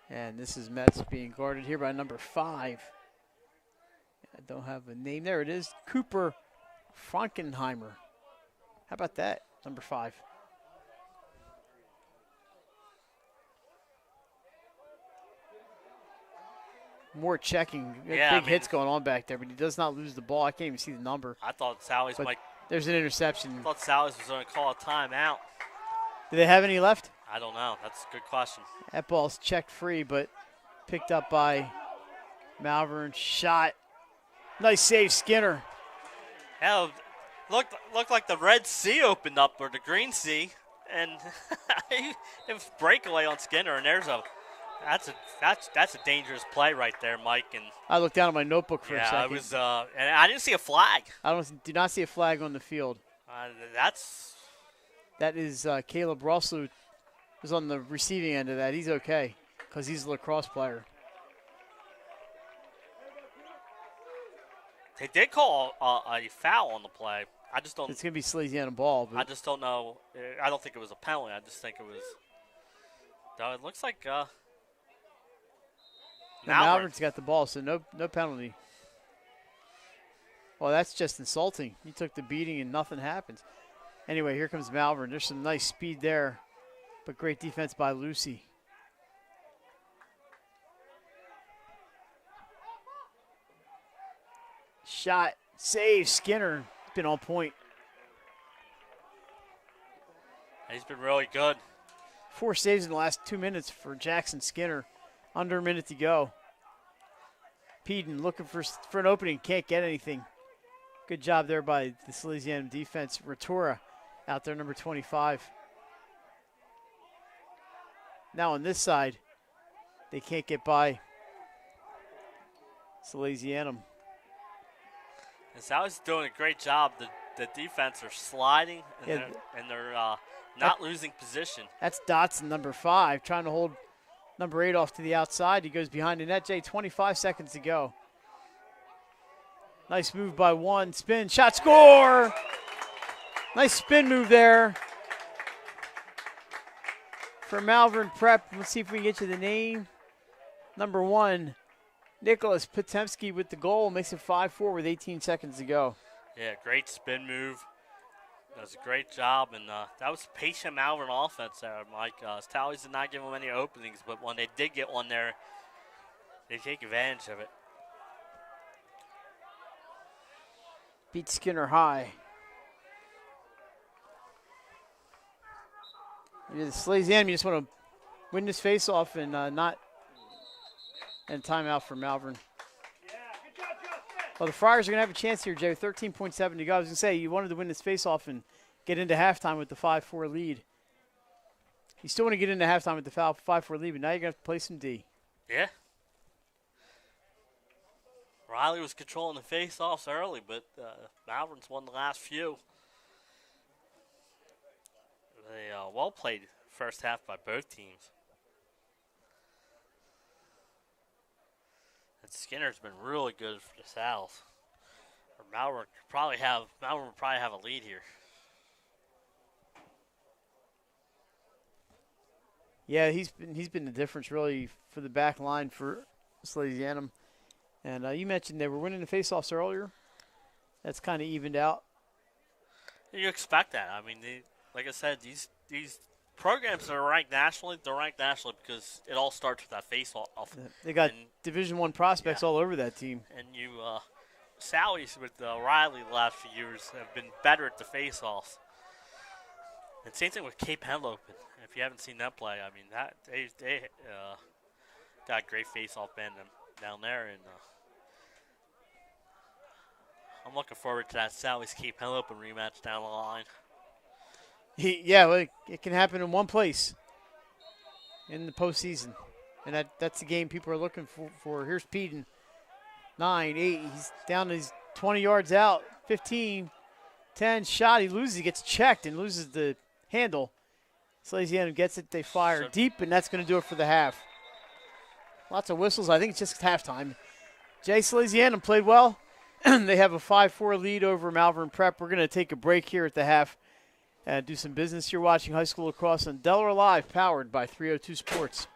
And this is Metz being guarded here by number 5. I don't have a name. There it is. Cooper Frankenheimer. How about that? Number 5. More checking. Big hits going on back there, but he does not lose the ball. I can't even see the number. I thought Sally's might. There's an interception. I thought Sally's was going to call a timeout. Do they have any left? I don't know. That's a good question. That ball's checked free, but picked up by Malvern. Shot. Nice save, Skinner. Hell, looked like the Red Sea opened up, or the Green Sea. and it was breakaway on Skinner, and that's a dangerous play right there, Mike. And I looked down at my notebook for a second. Yeah, it was, and I didn't see a flag. Do not see a flag on the field. That is Caleb Rosslu was on the receiving end of that. He's okay because he's a lacrosse player. They did call a foul on the play. I just don't. It's going to be Salesianum ball. But I just don't know. I don't think it was a penalty. I just think it was. No, it looks like. Malvern's got the ball, so no penalty. Well, that's just insulting. You took the beating and nothing happens. Anyway, here comes Malvern. There's some nice speed there, but great defense by Lucy. Shot, save, Skinner. Been on point. He's been really good. 4 saves in the last 2 minutes for Jackson Skinner. Under a minute to go. Peden looking for an opening, can't get anything. Good job there by the Salesianum defense. Ratura out there, number 25. Now on this side, they can't get by Salesianum. And Sally's doing a great job. The defense are sliding, and they're not losing position. That's Dotson, number 5, trying to hold number 8 off to the outside. He goes behind the net, Jay. 25 seconds to go. Nice move by one. Spin, shot, score! Nice spin move there for Malvern Prep. Let's see if we can get you the name. Number 1, Nicholas Potemski with the goal. Makes it 5-4 with 18 seconds to go. Yeah, great spin move. Does a great job, and that was patient Malvern offense there, Mike. Tallies did not give them any openings, but when they did get one there, they take advantage of it. Beat Skinner high. The Salesianum, you just want to win this face-off and not and timeout for Malvern. Well, the Friars are going to have a chance here, Joe. 13.7 to go. I was going to say, you wanted to win this face-off and get into halftime with the 5-4 lead. You still want to get into halftime with the 5-4 lead, but now you're going to have to play some D. Yeah. Riley was controlling the face-offs early, but Malvern's won the last few. They well played first half by both teams. And Skinner's been really good for the South. Or Malvern would probably have a lead here. Yeah, he's been the difference really for the back line for Salesianum. And you mentioned they were winning the faceoffs earlier. That's kind of evened out. You expect that. I mean, like I said, these programs that are ranked nationally, they're ranked nationally because it all starts with that faceoff. They got Division I prospects all over that team. And Sally's with Riley the last few years have been better at the faceoffs. And same thing with Cape Henlopen. If you haven't seen them play, I mean they got great faceoff band down there, and I'm looking forward to that Sally's Cape Henlopen rematch down the line. Well, it can happen in one place in the postseason, and that's the game people are looking for. Here's Peden, 9, 8. He's down. He's 20 yards out. 15, 10 shot. He loses. He gets checked and loses the handle. Salesianum gets it. They fire deep, and that's going to do it for the half. Lots of whistles. I think it's just halftime. Jay, Salesianum played well. They have a 5-4 lead over Malvern Prep. We're going to take a break here at the half and do some business. You're watching High School Lacrosse on Delaware Live, powered by 302 Sports.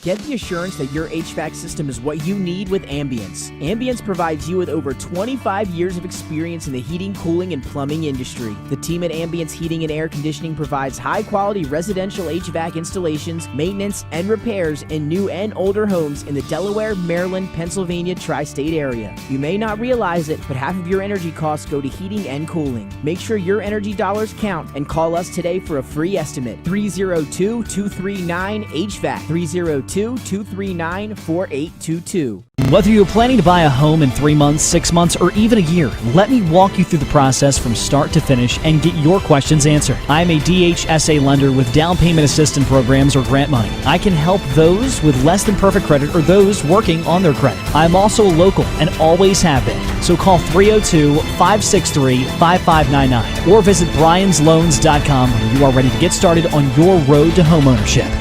Get the assurance that your HVAC system is what you need with Ambience. Ambience provides you with over 25 years of experience in the heating, cooling, and plumbing industry. The team at Ambience Heating and Air Conditioning provides high-quality residential HVAC installations, maintenance, and repairs in new and older homes in the Delaware, Maryland, Pennsylvania tri-state area. You may not realize it, but half of your energy costs go to heating and cooling. Make sure your energy dollars count and call us today for a free estimate. 302-239-HVAC. 302-239-4822. Whether you're planning to buy a home in 3 months, 6 months, or even a year, let me walk you through the process from start to finish and get your questions answered. I'm a DHSA lender with down payment assistance programs or grant money. I can help those with less than perfect credit or those working on their credit. I'm also local and always have been. So call 302-563-5599 or visit bryans.loans.com when you are ready to get started on your road to homeownership.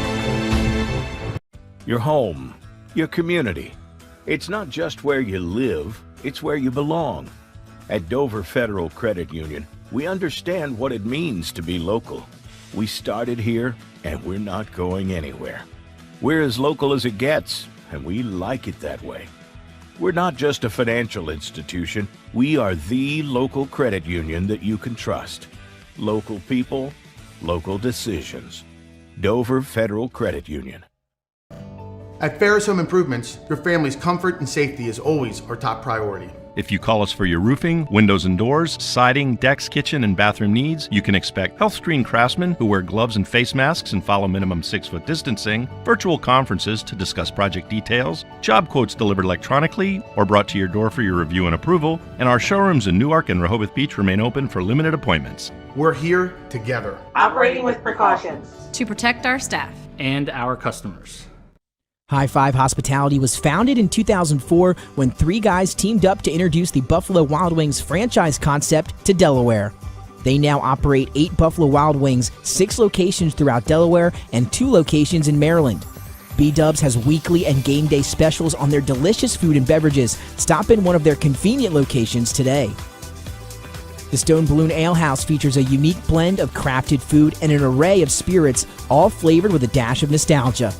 Your home, your community. It's not just where you live, it's where you belong. At Dover Federal Credit Union, we understand what it means to be local. We started here, and we're not going anywhere. We're as local as it gets, and we like it that way. We're not just a financial institution, we are the local credit union that you can trust. Local people, local decisions. Dover Federal Credit Union. At Ferris Home Improvements, your family's comfort and safety is always our top priority. If you call us for your roofing, windows and doors, siding, decks, kitchen, and bathroom needs, you can expect health screen craftsmen who wear gloves and face masks and follow minimum 6-foot distancing, virtual conferences to discuss project details, job quotes delivered electronically or brought to your door for your review and approval, and our showrooms in Newark and Rehoboth Beach remain open for limited appointments. We're here together. Operating with precautions. To protect our staff. And our customers. High Five Hospitality was founded in 2004 when 3 guys teamed up to introduce the Buffalo Wild Wings franchise concept to Delaware. They now operate 8 Buffalo Wild Wings, 6 locations throughout Delaware, and 2 locations in Maryland. B-Dubs has weekly and game day specials on their delicious food and beverages. Stop in one of their convenient locations today. The Stone Balloon Ale House features a unique blend of crafted food and an array of spirits, all flavored with a dash of nostalgia.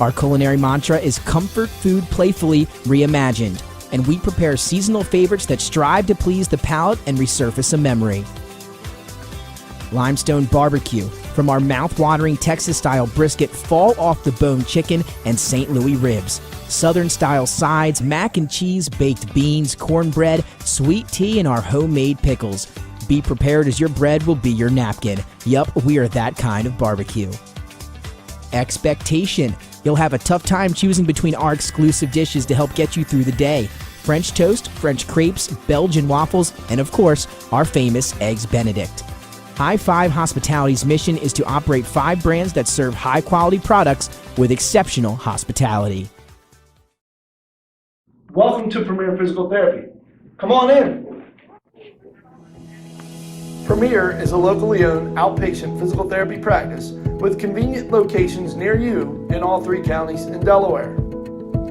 Our culinary mantra is comfort food playfully reimagined, and we prepare seasonal favorites that strive to please the palate and resurface a memory. Limestone Barbecue, from our mouth-watering Texas-style brisket, fall-off-the-bone chicken, and St. Louis ribs. Southern-style sides, mac and cheese, baked beans, cornbread, sweet tea, and our homemade pickles. Be prepared as your bread will be your napkin. Yup, we are that kind of barbecue. Expectation. You'll have a tough time choosing between our exclusive dishes to help get you through the day. French toast, French crepes, Belgian waffles, and of course, our famous Eggs Benedict. High Five Hospitality's mission is to operate 5 brands that serve high-quality products with exceptional hospitality. Welcome to Premier Physical Therapy. Come on in. Premier is a locally owned outpatient physical therapy practice with convenient locations near you in all 3 counties in Delaware.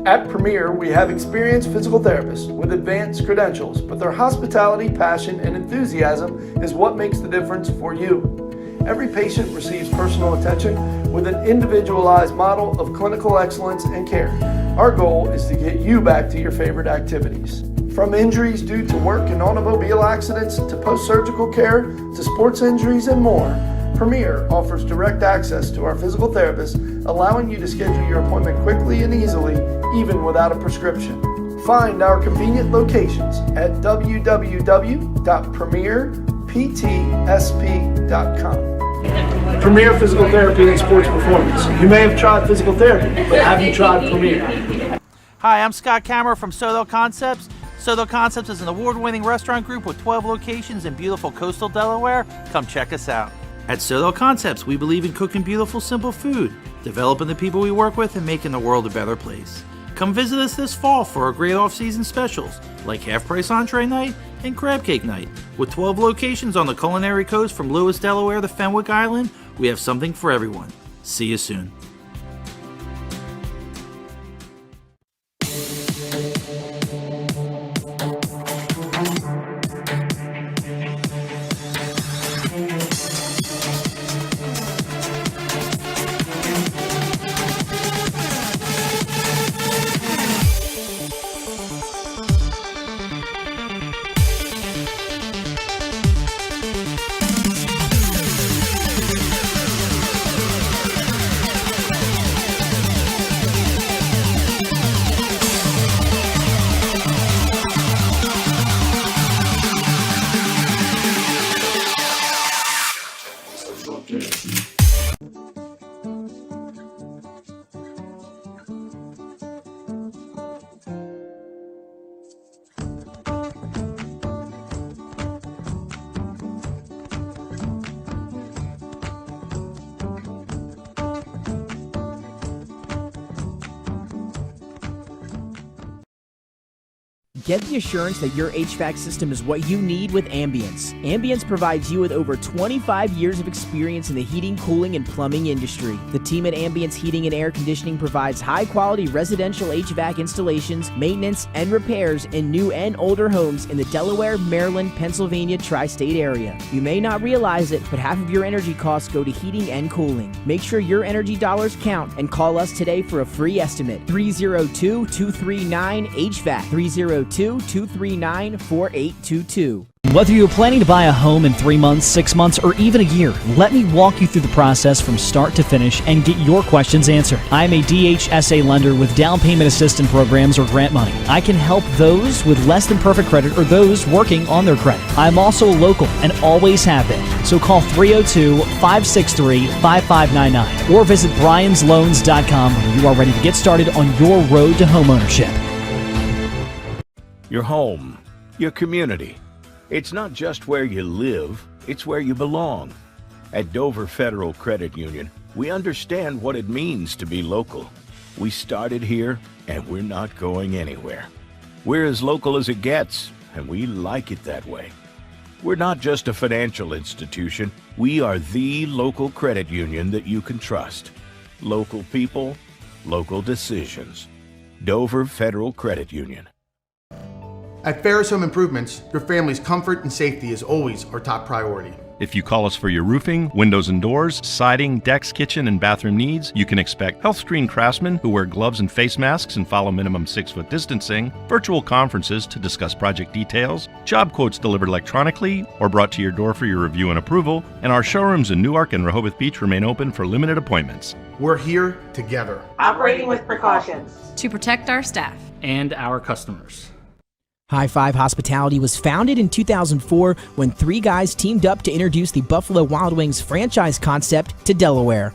At Premier, we have experienced physical therapists with advanced credentials, but their hospitality, passion, and enthusiasm is what makes the difference for you. Every patient receives personal attention with an individualized model of clinical excellence and care. Our goal is to get you back to your favorite activities. From injuries due to work and automobile accidents to post-surgical care to sports injuries and more, Premier offers direct access to our physical therapists, allowing you to schedule your appointment quickly and easily, even without a prescription. Find our convenient locations at www.premierptsp.com. Premier Physical Therapy and Sports Performance. You may have tried physical therapy, but have you tried Premier? Hi, I'm Scott Kammerer from Soto Concepts. Soto Concepts is an award-winning restaurant group with 12 locations in beautiful coastal Delaware. Come check us out. At Soto Concepts, we believe in cooking beautiful, simple food, developing the people we work with, and making the world a better place. Come visit us this fall for our great off-season specials, like half-price entree night and crab cake night. With 12 locations on the culinary coast from Lewis, Delaware to Fenwick Island, we have something for everyone. See you soon. Get the assurance that your HVAC system is what you need with Ambience. Ambience provides you with over 25 years of experience in the heating, cooling, and plumbing industry. The team at Ambience Heating and Air Conditioning provides high-quality residential HVAC installations, maintenance, and repairs in new and older homes in the Delaware, Maryland, Pennsylvania tri-state area. You may not realize it, but half of your energy costs go to heating and cooling. Make sure your energy dollars count and call us today for a free estimate. 302-239-HVAC. 302-239-4822. Whether you're planning to buy a home in 3 months, 6 months, or even a year, let me walk you through the process from start to finish and get your questions answered. I'm a DHSA lender with down payment assistance programs or grant money. I can help those with less than perfect credit or those working on their credit. I'm also local and always have been. So call 302-563-5599 or visit bryans.loans.com when you are ready to get started on your road to homeownership. Your home, your community. It's not just where you live, it's where you belong. At Dover Federal Credit Union, we understand what it means to be local. We started here, and we're not going anywhere. We're as local as it gets, and we like it that way. We're not just a financial institution, we are the local credit union that you can trust. Local people, local decisions. Dover Federal Credit Union. At Ferris Home Improvements, your family's comfort and safety is always our top priority. If you call us for your roofing, windows and doors, siding, decks, kitchen, and bathroom needs, you can expect health-screened craftsmen who wear gloves and face masks and follow minimum 6-foot distancing, virtual conferences to discuss project details, job quotes delivered electronically or brought to your door for your review and approval, and our showrooms in Newark and Rehoboth Beach remain open for limited appointments. We're here together. Operating with precautions. To protect our staff. And our customers. High Five Hospitality was founded in 2004 when 3 guys teamed up to introduce the Buffalo Wild Wings franchise concept to Delaware.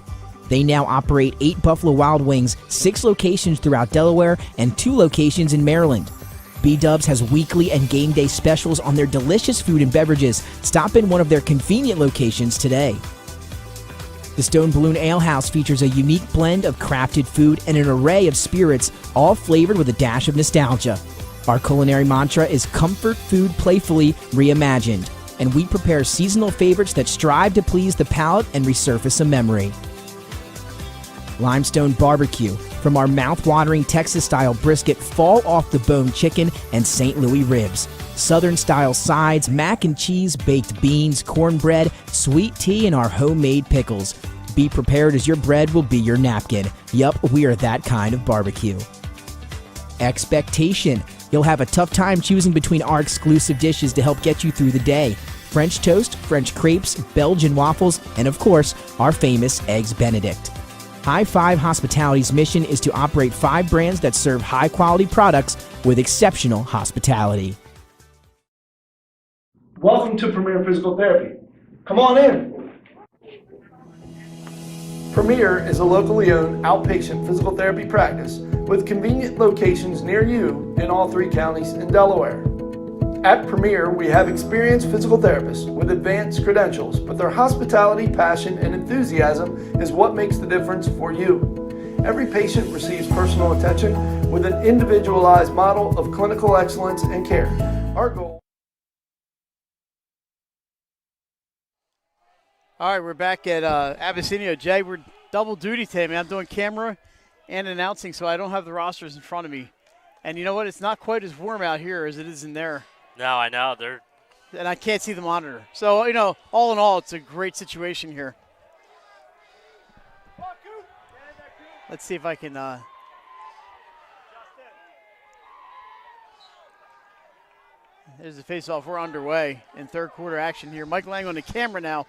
They now operate 8 Buffalo Wild Wings, 6 locations throughout Delaware, and 2 locations in Maryland. B-Dubs has weekly and game day specials on their delicious food and beverages. Stop in one of their convenient locations today. The Stone Balloon Ale House features a unique blend of crafted food and an array of spirits, all flavored with a dash of nostalgia. Our culinary mantra is comfort food playfully reimagined, and we prepare seasonal favorites that strive to please the palate and resurface a memory. Limestone Barbecue, from our mouth-watering Texas-style brisket, fall-off-the-bone chicken, and St. Louis ribs. Southern-style sides, mac and cheese, baked beans, cornbread, sweet tea, and our homemade pickles. Be prepared as your bread will be your napkin. Yup, we are that kind of barbecue. Expectation. You'll have a tough time choosing between our exclusive dishes to help get you through the day. French toast, French crepes, Belgian waffles, and of course, our famous Eggs Benedict. High Five Hospitality's mission is to operate 5 brands that serve high-quality products with exceptional hospitality. Welcome to Premier Physical Therapy. Come on in. Premier is a locally owned outpatient physical therapy practice with convenient locations near you in all 3 counties in Delaware. At Premier, we have experienced physical therapists with advanced credentials, but their hospitality, passion, and enthusiasm is what makes the difference for you. Every patient receives personal attention with an individualized model of clinical excellence and care. Our goal. All right, we're back at Abessinio. Jay, we're double duty today, man. I'm doing camera and announcing, so I don't have the rosters in front of me. And you know what? It's not quite as warm out here as it is in there. No, I know. And I can't see the monitor. So, you know, all in all, it's a great situation here. Let's see if I can there's the face-off. We're underway in third quarter action here. Mike Lang on the camera now.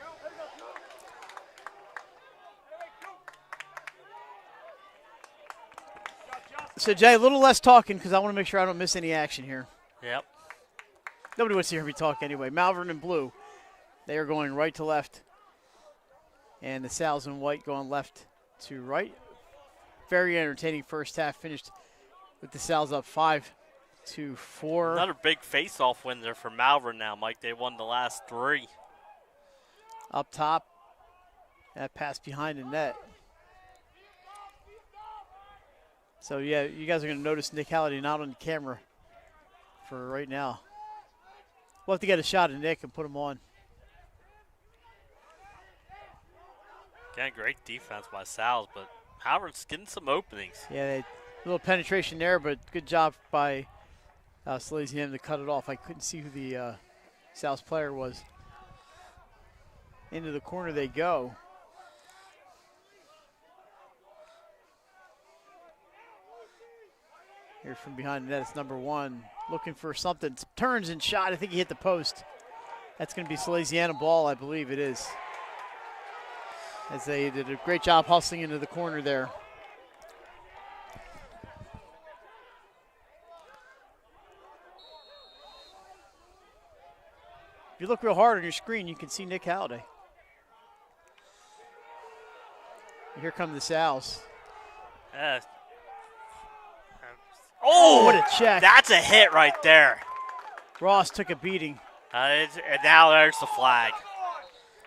So, Jay, a little less talking because I want to make sure I don't miss any action here. Yep. Nobody wants to hear me talk anyway. Malvern in blue. They are going right to left. And the Sal's in white going left to right. Very entertaining first half. Finished with the Sal's up 5-4. Another big face-off win there for Malvern now, Mike. They won the last 3. Up top. That pass behind the net. So, yeah, you guys are going to notice Nick Halliday not on the camera for right now. We'll have to get a shot at Nick and put him on. Again, great defense by Sal's, but Howard's getting some openings. Yeah, a little penetration there, but good job by Salesianum to cut it off. I couldn't see who the Sal's player was. Into the corner they go. Here from behind the net, it's number 1. Looking for something. Turns and shot. I think he hit the post. That's going to be Salesianum ball, I believe it is. As they did a great job hustling into the corner there. If you look real hard on your screen, you can see Nick Halliday. Here come the Sals. Oh, what a check. That's a hit right there. Ross took a beating. And now there's the flag.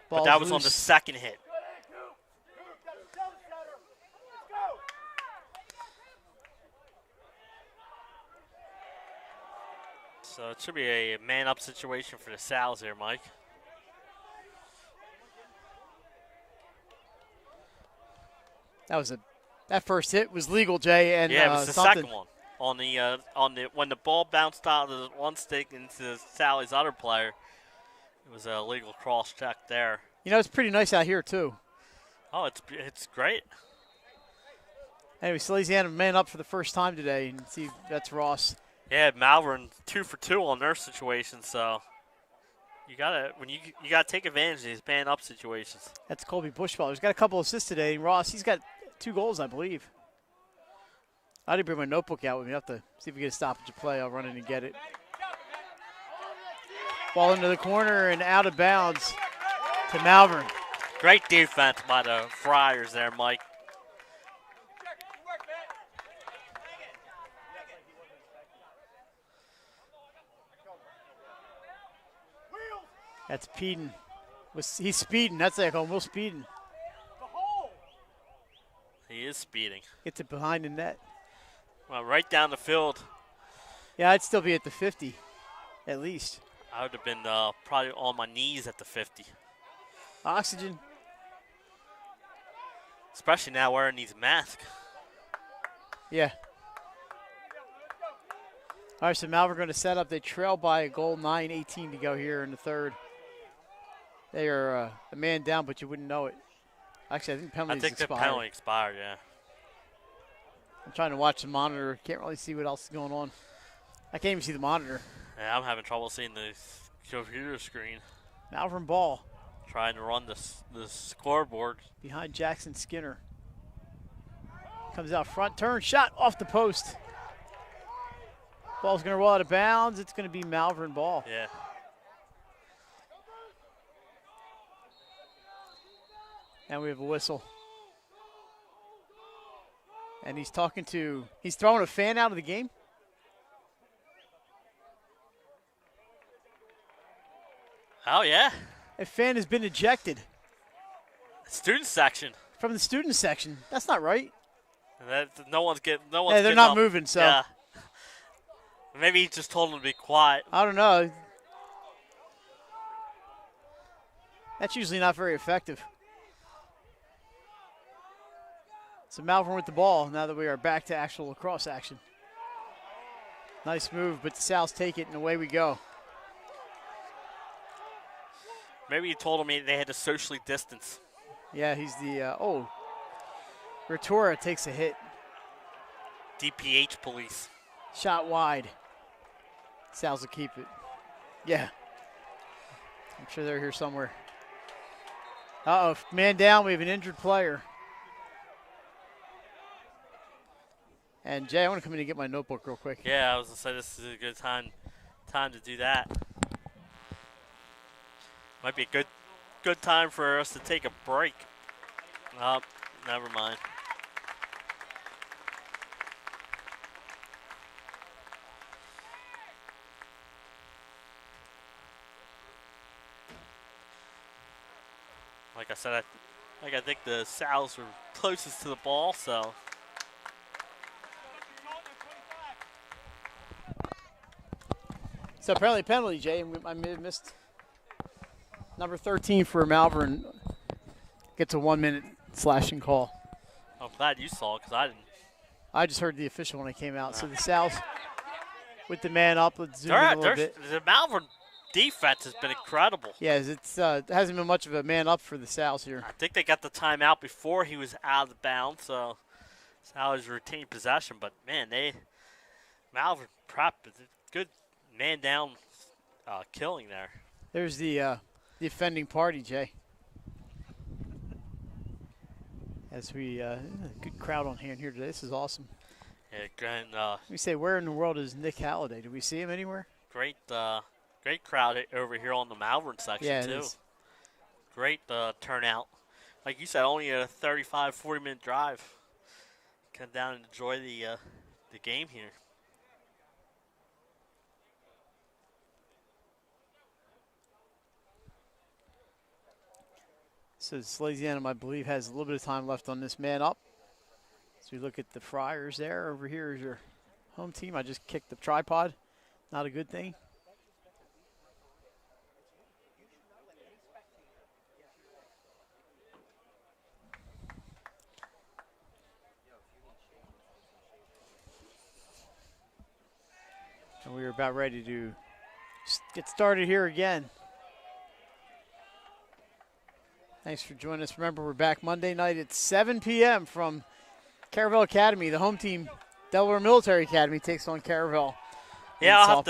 Ball's but that was loose. on the second hit. So it should be a man-up situation for the Sals here, Mike. That first hit was legal, Jay, and yeah, it was the something. second one on the when the ball bounced out of the one stick into Sally's other player. It was a legal cross check there. You know, it's pretty nice out here too. Oh, it's great. Anyway, Salesianum man up for the first time today, and see that's Ross. Yeah, Malvern 2 for 2 on their situation, so you gotta take advantage of these man up situations. That's Colby Bushball. He's got a couple assists today, and Ross, he's got 2 goals, I believe. I didn't bring my notebook out with me. I have to see if we get a stoppage of play. I'll run in and get it. Ball into the corner and out of bounds to Malvern. Great defense by the Friars there, Mike. That's Peden. He's speeding. That's like almost speeding. He is speeding. Gets it behind the net. Well, right down the field. Yeah, I'd still be at the 50, at least. I would have been probably on my knees at the 50. Oxygen. Especially now wearing these masks. Yeah. All right, so Malvern going to set up. They trail by a goal, 9:18 to go here in the third. They are a man down, but you wouldn't know it. Actually, I think penalties expired. The penalty expired, yeah. I'm trying to watch the monitor. Can't really see what else is going on. I can't even see the monitor. Yeah, I'm having trouble seeing the computer screen. Malvern ball. Trying to run the scoreboard. Behind Jackson Skinner. Comes out front, turn, shot off the post. Ball's going to roll out of bounds. It's going to be Malvern ball. Yeah. And we have a whistle. And he's throwing a fan out of the game. Oh, yeah. A fan has been ejected. Student section. From the student section. That's not right. No one's they're getting not up. moving, so. Yeah. Maybe he just told them to be quiet. I don't know. That's usually not very effective. So Malvern with the ball now that we are back to actual lacrosse action. Nice move, but the Sows take it and away we go. Maybe he told them they had to socially distance. Yeah, he's the, Ratura takes a hit. DPH police. Shot wide. Sows will keep it. Yeah. I'm sure they're here somewhere. Uh-oh, man down, we have an injured player. And Jay, I want to come in and get my notebook real quick. Yeah, I was going to say this is a good time to do that. Might be a good time for us to take a break. Oh, never mind. Like I said, I think the Sows were closest to the ball, so. So apparently penalty, Jay. I missed number 13 for Malvern. Gets a 1-minute slashing call. I'm glad you saw it because I didn't. I just heard the official when I came out. So the South with the man up. Let's zoom in a little bit. The Malvern defense has been incredible. Yeah, it hasn't been much of a man up for the South here. I think they got the timeout before he was out of bounds, so South has retained possession. But, man, Malvern Prep is a good man-down killing there. There's the offending party, Jay. As we good crowd on hand here today. This is awesome. Yeah, and, we say, where in the world is Nick Halliday? Do we see him anywhere? Great crowd over here on the Malvern section, yeah, too. Is. Great turnout. Like you said, only a 35, 40-minute drive. Come down and enjoy the game here. So Salesianum, I believe, has a little bit of time left on this man up. So we look at the Friars there. Over here is your home team. I just kicked the tripod. Not a good thing. And we are about ready to get started here again. Thanks for joining us. Remember, we're back Monday night at 7 p.m. from Caravel Academy. The home team, Delaware Military Academy, takes on Caravel. Yeah, I'll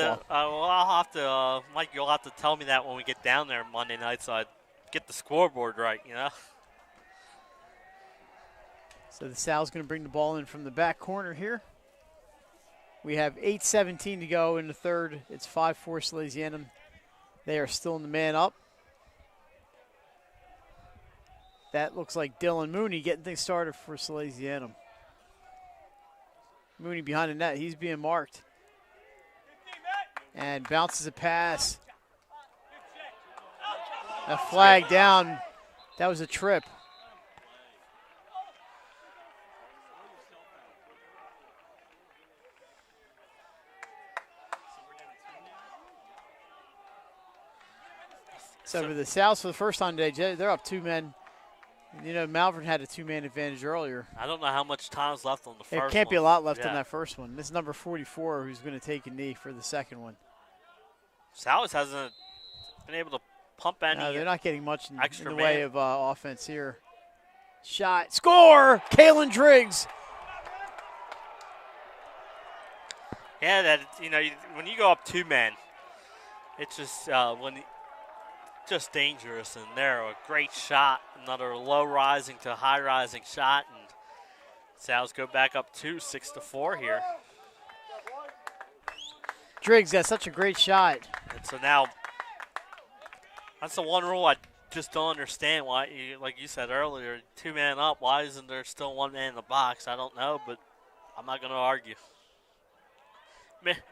have to, Mike, you'll have to tell me that when we get down there Monday night so I get the scoreboard right, you know? So the Sal's going to bring the ball in from the back corner here. We have 8:17 to go in the third. It's 5-4 Salesianum. They are still in the man up. That looks like Dylan Mooney getting things started for Salesianum. Mooney behind the net. He's being marked. And bounces a pass. A flag down. That was a trip. So for the South, for the first time today, they're up 2 men. You know, Malvern had a 2-man advantage earlier. I don't know how much time's left on the first one. There can't be a lot left on that first one. This is number 44 who's going to take a knee for the second one. South hasn't been able to pump any. No, they're not getting much in the man. way of offense here. Shot. Score! Kalen Driggs. Yeah, when you go up 2 men, it's just just dangerous, and there a great shot, another low rising to high rising shot, and Sal's go back up 6-4 here. Driggs got such a great shot. And so now that's the one rule I just don't understand why, like you said earlier, 2 man up, why isn't there still 1 man in the box? I don't know, but I'm not going to argue.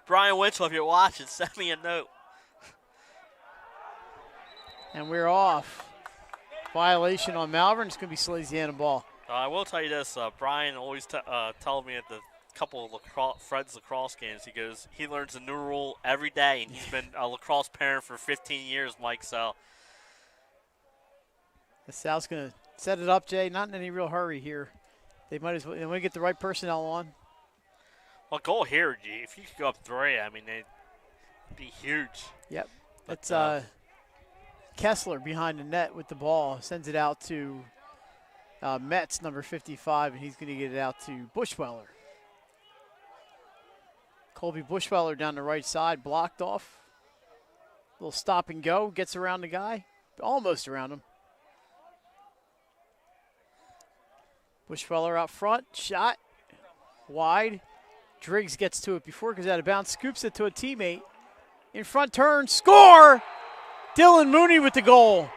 Brian Winchell, if you're watching, send me a note. And we're off. Violation on Malvern. It's going to be Salesianum ball. I will tell you this. Brian always told me at the couple of Fred's lacrosse games, he learns a new rule every day, and he's been a lacrosse parent for 15 years, Mike. So the South's going to set it up, Jay. Not in any real hurry here. They might as well. They want to get the right personnel on. Well, goal here, if you could go up 3, I mean, it'd be huge. Yep. It's Kessler behind the net with the ball. Sends it out to Metz, number 55, and he's going to get it out to Bushweller. Colby Bushweller down the right side, blocked off. Little stop and go, gets around the guy. Almost around him. Bushweller out front, shot. Wide. Driggs gets to it before it goes out of bounds, scoops it to a teammate. In front turn, score! Dylan Mooney with the goal.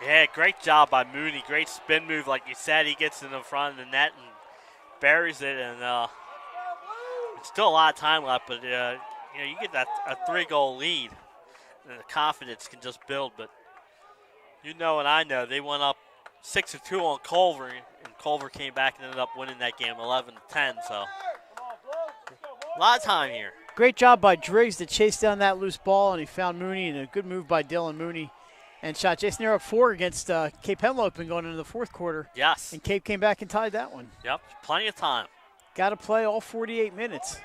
Yeah, great job by Mooney. Great spin move, like you said. He gets in the front of the net and buries it. And it's still a lot of time left, but you get that a 3-goal lead, and the confidence can just build. But you know, and I know they went up 6-2 on Culver, and Culver came back and ended up winning that game 11-10. So a lot of time here. Great job by Driggs to chase down that loose ball, and he found Mooney, and a good move by Dylan Mooney. And shot Jason. They're up 4 against Cape Henlopen going into the fourth quarter. Yes. And Cape came back and tied that one. Yep, plenty of time. Got to play all 48 minutes.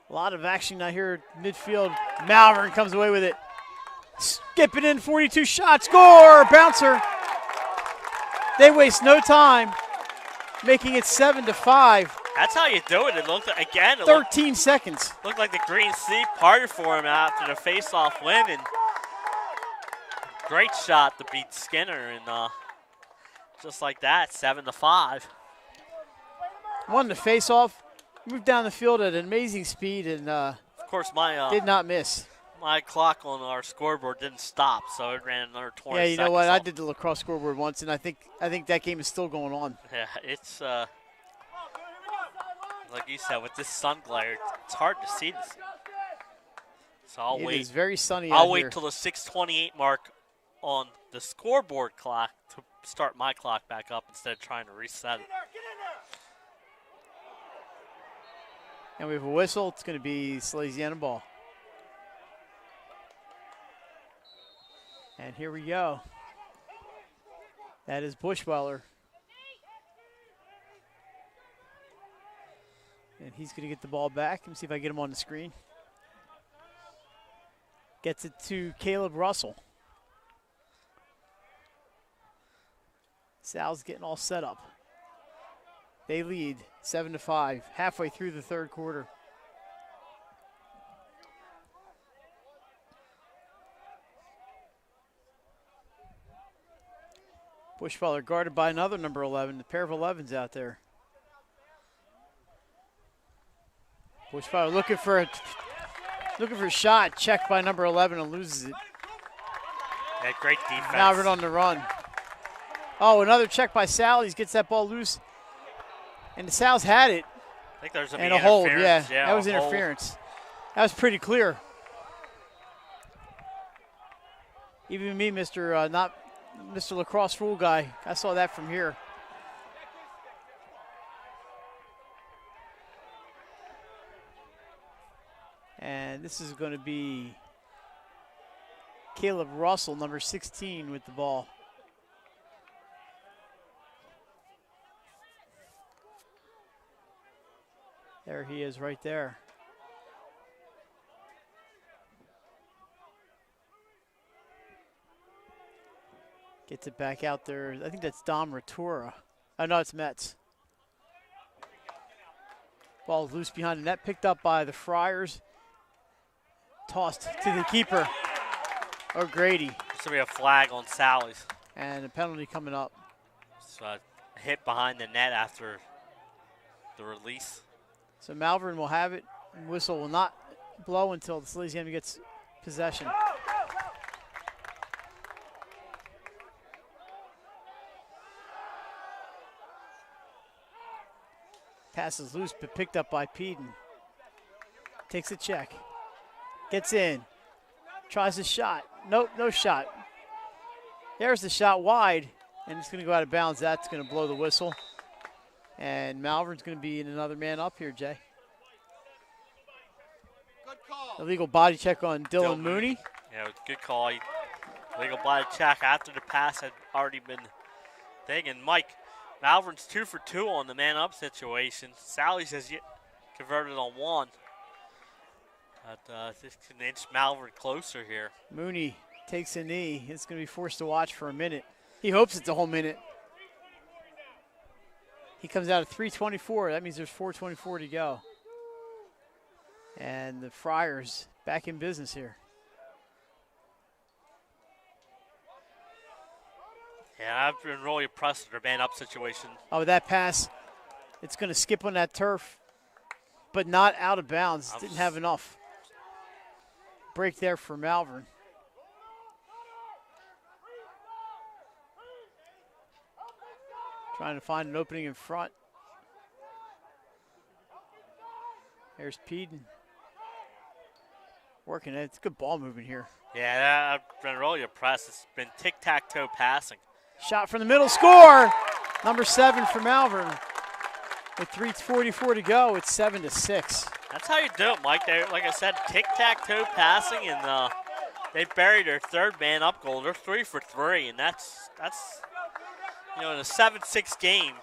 A lot of action out here at midfield. Malvern comes away with it. Skipping in, 42 shots. Score! Bouncer. They waste no time, making it 7-5. That's how you do it. It looked like, again, 13 seconds. Looked like the Green Sea parted for him after the face-off win, and great shot to beat Skinner, and just like that, 7-5. Won the face-off, moved down the field at an amazing speed, and of course my did not miss. My clock on our scoreboard didn't stop, so it ran another 20 Yeah, you know what? seconds I off. did the lacrosse scoreboard once, and I think that game is still going on. Yeah, it's like you said, with this sun glare, it's hard to see this. So I'll wait. It is very sunny out I'll here. wait till the 6:28 mark on the scoreboard clock to start my clock back up instead of trying to reset it. And we have a whistle. It's going to be Salesianum ball. And here we go. That is Bushweiler. And he's going to get the ball back. Let me see if I get him on the screen. Gets it to Caleb Russell. Sal's getting all set up. They lead 7-5, halfway through the third quarter. Bushweiler guarded by another number 11, the pair of 11s out there. Bushweiler looking for a shot, checked by number 11 and loses it. Yeah, great defense. Malvern on the run. Oh, another check by Sal. He gets that ball loose. And the Sal's had it. I think there's and a hold, yeah. That was interference. That was pretty clear. Even me, not Mr. Lacrosse rule guy, I saw that from here. And this is going to be Caleb Russell, number 16, with the ball. There he is right there. Gets it back out there. I think that's Dom Ratura. Oh, no, it's Metz. Ball loose behind the net, picked up by the Friars. Tossed to the keeper, O'Grady. There's going to be a flag on Sally's. And a penalty coming up. So a hit behind the net after the release. So Malvern will have it. Whistle will not blow until the Salesianum gets possession. Passes loose, but picked up by Peden. Takes a check. Gets in. Tries a shot. Nope, no shot. There's the shot wide, and it's going to go out of bounds. That's going to blow the whistle. And Malvern's going to be in another man up here, Jay. Good call. Illegal body check on Dylan Mooney. Yeah, good call. Legal body check after the pass had already been taken. Mike, Malvern's 2 for 2 on the man-up situation. Sally's has converted on one. But this can inch Malvern closer here. Mooney takes a knee. It's going to be forced to watch for a minute. He hopes it's a whole minute. He comes out at 3:24. That means there's 4:24 to go. And the Friars back in business here. Yeah, I've been really impressed with their man-up situation. Oh, that pass. It's going to skip on that turf, but not out of bounds. Didn't have enough. Break there for Malvern. Trying to find an opening in front. There's Peden. Working it. It's good ball movement here. Yeah, I've been really impressed. It's been tic-tac-toe passing. Shot from the middle. Score! Number 7 for Malvern. With 3:44 to go, it's 7-6. That's how you do it, Mike. They, like I said, tic-tac-toe passing, and they buried their third man-up goal. They're 3 for 3, and that's in a 7-6 game,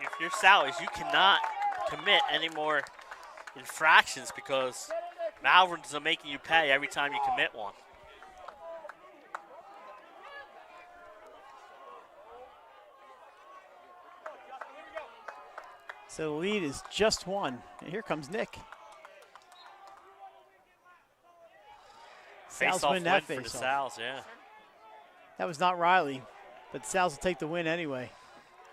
if you're Sallies, you cannot commit any more infractions because Malvern's making you pay every time you commit one. So the lead is just 1. And here comes Nick. Face-off win for the Sal's, yeah. That was not Riley, but the Sal's will take the win anyway.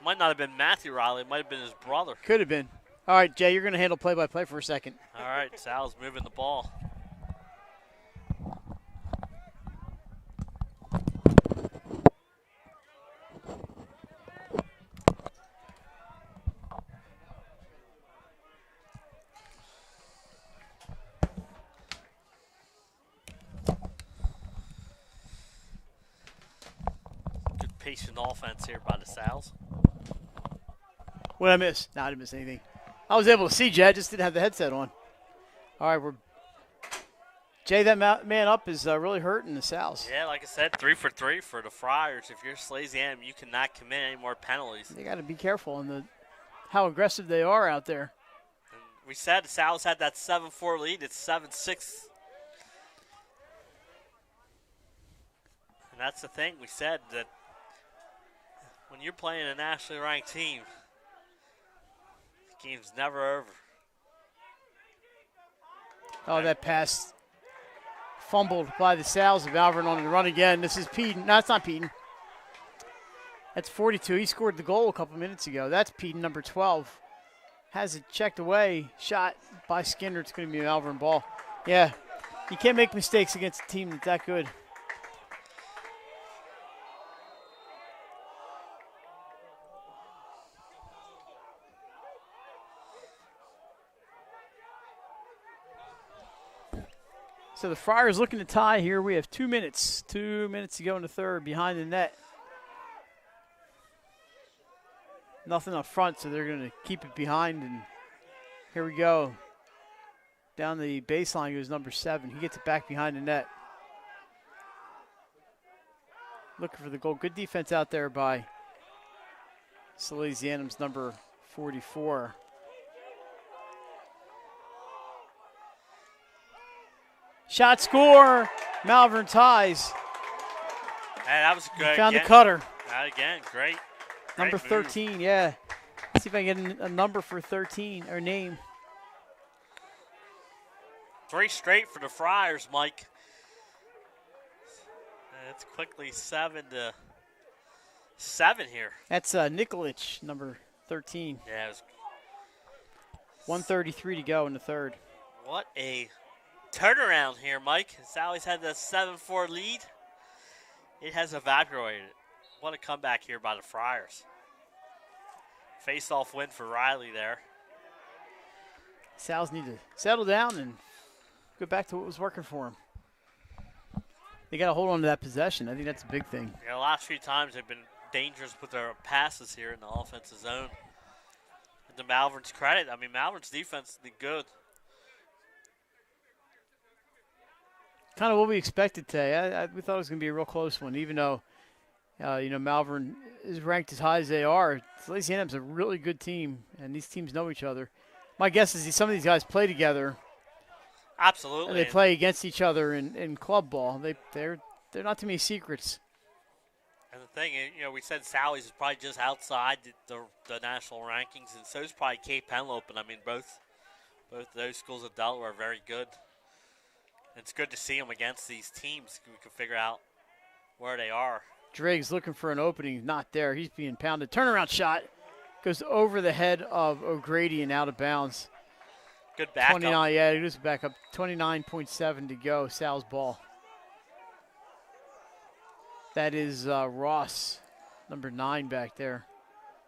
Might not have been Matthew Riley. It might have been his brother. Could have been. All right, Jay, you're going to handle play-by-play for a second. All right, Sal's moving the ball. Good patient offense here by the Sal's. What did I miss? No, I didn't miss anything. I was able to see Jay, I just didn't have the headset on. All right, Jay, that man up is really hurting the Sal's. Yeah, like I said, 3 for 3 for the Friars. If you're Salesianum, you cannot commit any more penalties. They got to be careful on how aggressive they are out there. And we said the Sal's had that 7-4 lead. It's 7-6. And that's the thing. We said that when you're playing a nationally ranked team, the game's never over. Oh, that pass fumbled by the Sal's of Malvern on the run again. This is Peden. No, it's not Peden. That's 42. He scored the goal a couple minutes ago. That's Peden, number 12. Has it checked away. Shot by Skinner. It's going to be a Malvern ball. Yeah, you can't make mistakes against a team that's that good. So the Friars looking to tie here. We have 2 minutes. 2 minutes to go in the third behind the net. Nothing up front, so they're going to keep it behind. And here we go. Down the baseline goes number 7. He gets it back behind the net. Looking for the goal. Good defense out there by Salesianum's number 44. Shot, score. Malvern ties. Hey, that was good. Found the cutter. That again, great. Number Great 13, move. yeah. Let's see if I can get a number for 13, or name. 3 straight for the Friars, Mike. And it's quickly 7-7 here. That's Nikolic, number 13. Yeah, it was 1:33 to go in the third. What a turnaround here, Mike. Sally's had the 7-4 lead. It has evaporated. What a comeback here by the Friars. Face-off win for Riley there. Sal's need to settle down and go back to what was working for them. They got to hold on to that possession. I think that's a big thing. Yeah, the last few times they've been dangerous with their passes here in the offensive zone. And to Malvern's credit, I mean, Malvern's defense did good. Kind of what we expected today. We thought it was going to be a real close one, even though, Malvern is ranked as high as they are. Salesianum's a really good team, and these teams know each other. My guess is some of these guys play together. Absolutely. And they play against each other in club ball. They're not too many secrets. And the thing, we said Sally's is probably just outside the national rankings, and so is probably Cape Henlopen. And I mean, both those schools of Delaware are very good. It's good to see them against these teams. We can figure out where they are. Driggs looking for an opening. Not there. He's being pounded. Turnaround shot. Goes over the head of O'Grady and out of bounds. Good backup. 29, yeah, it was back up. 29.7 to go. Sal's ball. That is Ross, number 9 back there.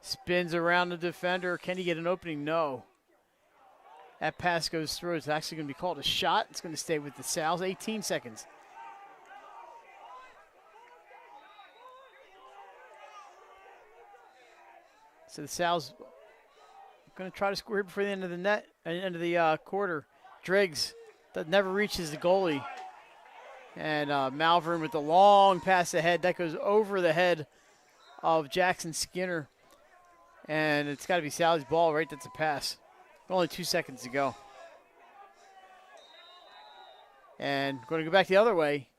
Spins around the defender. Can he get an opening? No. That pass goes through. It's actually going to be called a shot. It's going to stay with the Sal's. 18 seconds. So the Sal's going to try to score here before the end of the quarter. Driggs that never reaches the goalie. And Malvern with the long pass ahead. That goes over the head of Jackson Skinner. And it's got to be Sally's ball, right? That's a pass. Only 2 seconds to go. And going to go back the other way.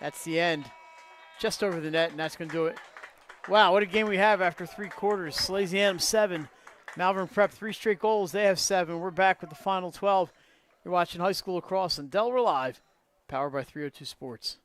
That's the end. Just over the net, and that's going to do it. Wow, what a game we have after 3 quarters. Salesianum 7. Malvern Prep 3 straight goals. They have 7. We're back with the final 12. You're watching High School Lacrosse on Delaware Live, powered by 302 Sports.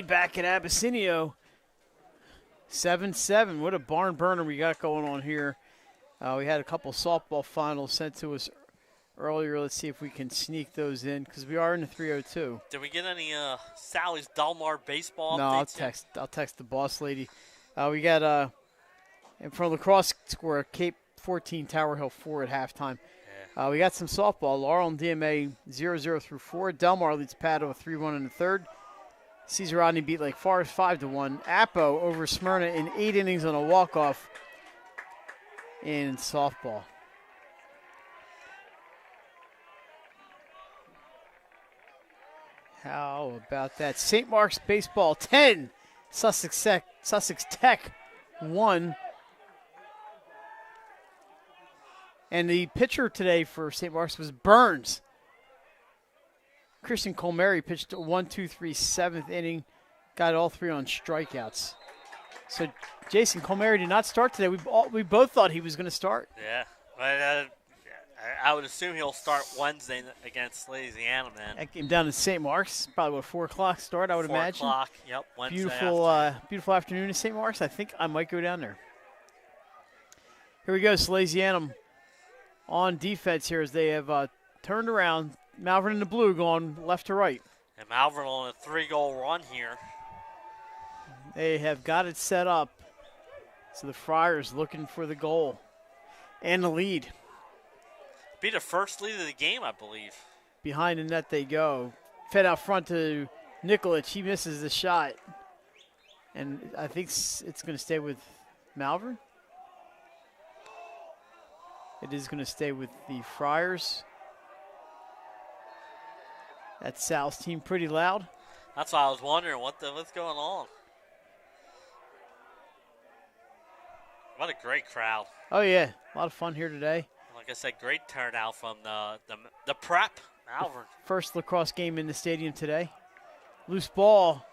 Back at Abessinio, 7-7. What a barn burner we got going on here. We had a couple softball finals sent to us earlier. Let's see if we can sneak those in because we are in the 302. Did we get any Sally's Delmar baseball No, updates? I'll text the boss lady. We got in front of lacrosse score, Cape 14, Tower Hill 4 at halftime. Yeah. We got some softball. Laurel and DMA 0-0 through 4. Delmar leads Padua 3-1 in the third. Cesar Rodney beat Lake Forest 5-1. Apo over Smyrna in 8 innings on a walk-off in softball. How about that? St. Mark's baseball 10. Sussex Tech 1. And the pitcher today for St. Mark's was Burns. Christian Colmary pitched 1-2-3 7th inning, got all 3 on strikeouts. So Jason Colmary did not start today. We both thought he was going to start. Yeah, but I would assume he'll start Wednesday against Salesianum then. That game down in St. Mark's, probably 4 o'clock start, I would imagine. 4 o'clock, yep. Wednesday beautiful afternoon in St. Mark's. I think I might go down there. Here we go, Salesianum on defense here as they have turned around. Malvern in the blue going left to right. And Malvern on a 3-goal run here. They have got it set up. So the Friars looking for the goal and the lead. Be the first lead of the game, I believe. Behind the net they go. Fed out front to Nikolic. He misses the shot. And I think it's going to stay with Malvern. It is going to stay with the Friars. That's Sal's team pretty loud. That's why I was wondering what's going on. What a great crowd. Oh, yeah. A lot of fun here today. Like I said, great turnout from the prep, Malvern. First lacrosse game in the stadium today. Loose ball.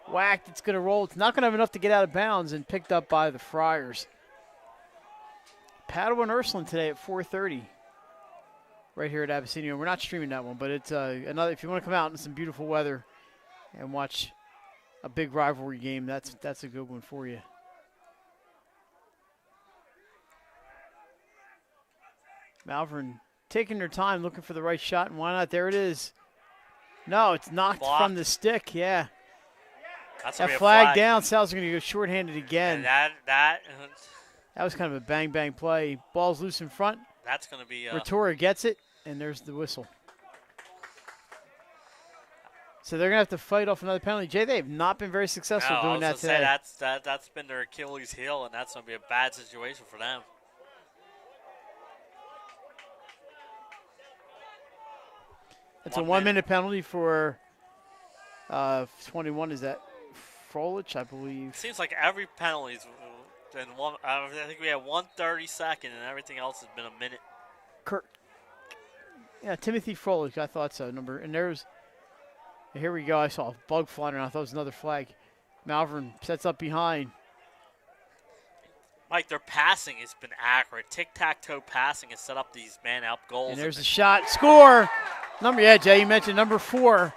Whacked. It's going to roll. It's not going to have enough to get out of bounds and picked up by the Friars. Padua and Ursuline today at 4:30. Right here at Abessinio. We're not streaming that one, but it's another. If you want to come out in some beautiful weather and watch a big rivalry game, that's a good one for you. Malvern taking their time, looking for the right shot, and why not? There it is. No, it's knocked from the stick. Yeah. That's that flag down. Sal's going to go shorthanded again. And that was kind of a bang play. Ball's loose in front. That's going to be. Retora gets it, and there's the whistle. So they're going to have to fight off another penalty. Jay, they have not been very successful doing that today. That's been their Achilles heel, and that's going to be a bad situation for them. It's a 1-minute penalty for 21. Is that Frolich, I believe? Seems like every penalty And I think we have 1:32, and everything else has been a minute. Yeah, Timothy Froelich, I thought so. Here we go. I saw a bug flying around. I thought it was another flag. Malvern sets up behind. Mike, their passing has been accurate. Tic-tac-toe passing has set up these man-up goals. And there's a shot. Score! Jay, you mentioned number 4.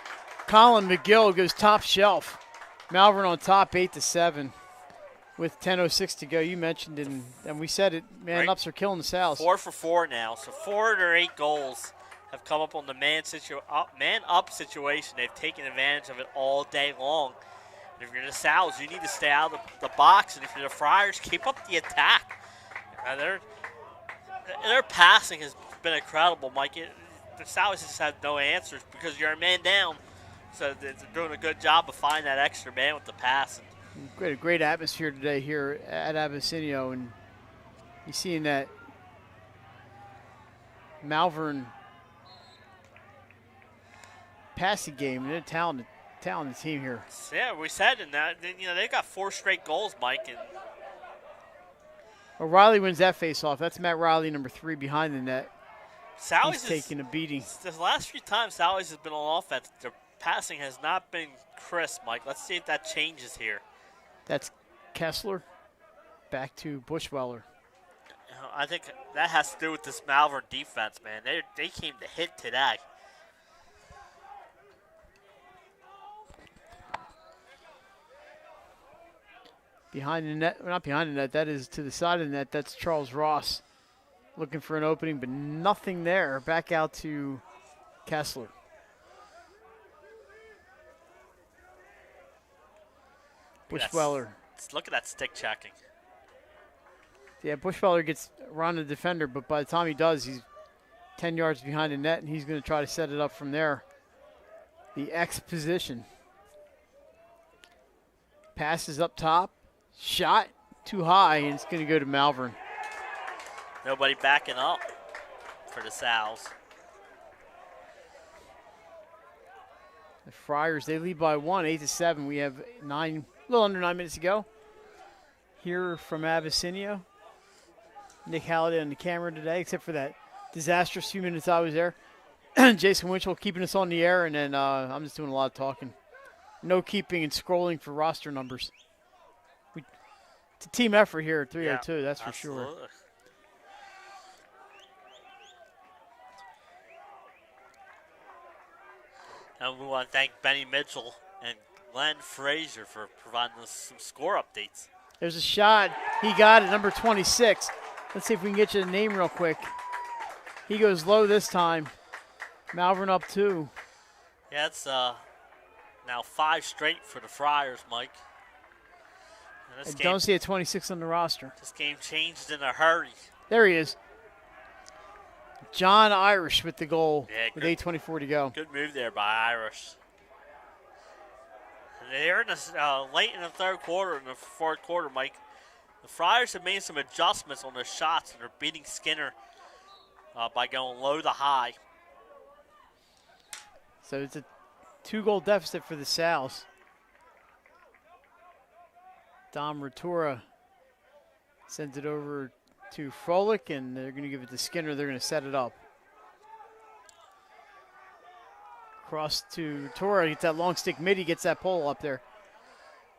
Colin McGill goes top shelf. Malvern on top, 8-7. With 10:06 to go, you mentioned it, and we said it. Man-ups are killing the Sows. 4 for 4 now. So 4 of their 8 goals have come up on the man-up situation. They've taken advantage of it all day long. And if you're the Sows, you need to stay out of the box. And if you're the Friars, keep up the attack. Their passing has been incredible, Mike. The Sows just have no answers because you're a man down. So they're doing a good job of finding that extra man with the pass. Great atmosphere today here at Abessinio, and you're seeing that Malvern passing game, and they're a talented team here. Yeah, we said, and they got 4 straight goals, Mike. And Riley wins that face-off. That's Matt Riley, number 3, behind the net. He's taking a beating. The last few times Sally's has been on offense, their passing has not been crisp, Mike. Let's see if that changes here. That's Kessler. Back to Bushweller. I think that has to do with this Malvern defense, man. They came to hit today. Behind the net, not behind the net, that is to the side of the net. That's Charles Ross looking for an opening, but nothing there. Back out to Kessler. Bushweller. Look at that stick checking. Yeah, Bushweller gets around the defender, but by the time he does, he's 10 yards behind the net, and he's going to try to set it up from there. The X position. Passes up top. Shot too high, and it's going to go to Malvern. Nobody backing up for the Sows. The Friars, they lead by 1, 8-7. We have a little under 9 minutes to go. Here from Abessinio. Nick Halliday on the camera today, except for that disastrous few minutes I was there. Jason Winchell keeping us on the air, and then I'm just doing a lot of talking. No keeping and scrolling for roster numbers. It's a team effort here at 302, that's for sure. And we want to thank Benny Mitchell and Glenn Frazier for providing us some score updates. There's a shot. He got it, number 26. Let's see if we can get you the name real quick. He goes low this time. Malvern up 2. Yeah, it's now 5 straight for the Friars, Mike. I don't see a 26 on the roster. This game changed in a hurry. There he is. John Irish with the goal with 8:24 to go. Good move there by Irish. And they're in late in the third quarter, in the fourth quarter, Mike. The Friars have made some adjustments on their shots, and they're beating Skinner by going low to high. So it's a 2-goal deficit for the Sows. Dom Ratura sends it over to Froelich, and they're going to give it to Skinner. They're going to set it up. Cross to Ratura. Gets that long stick mid. He gets that pole up there.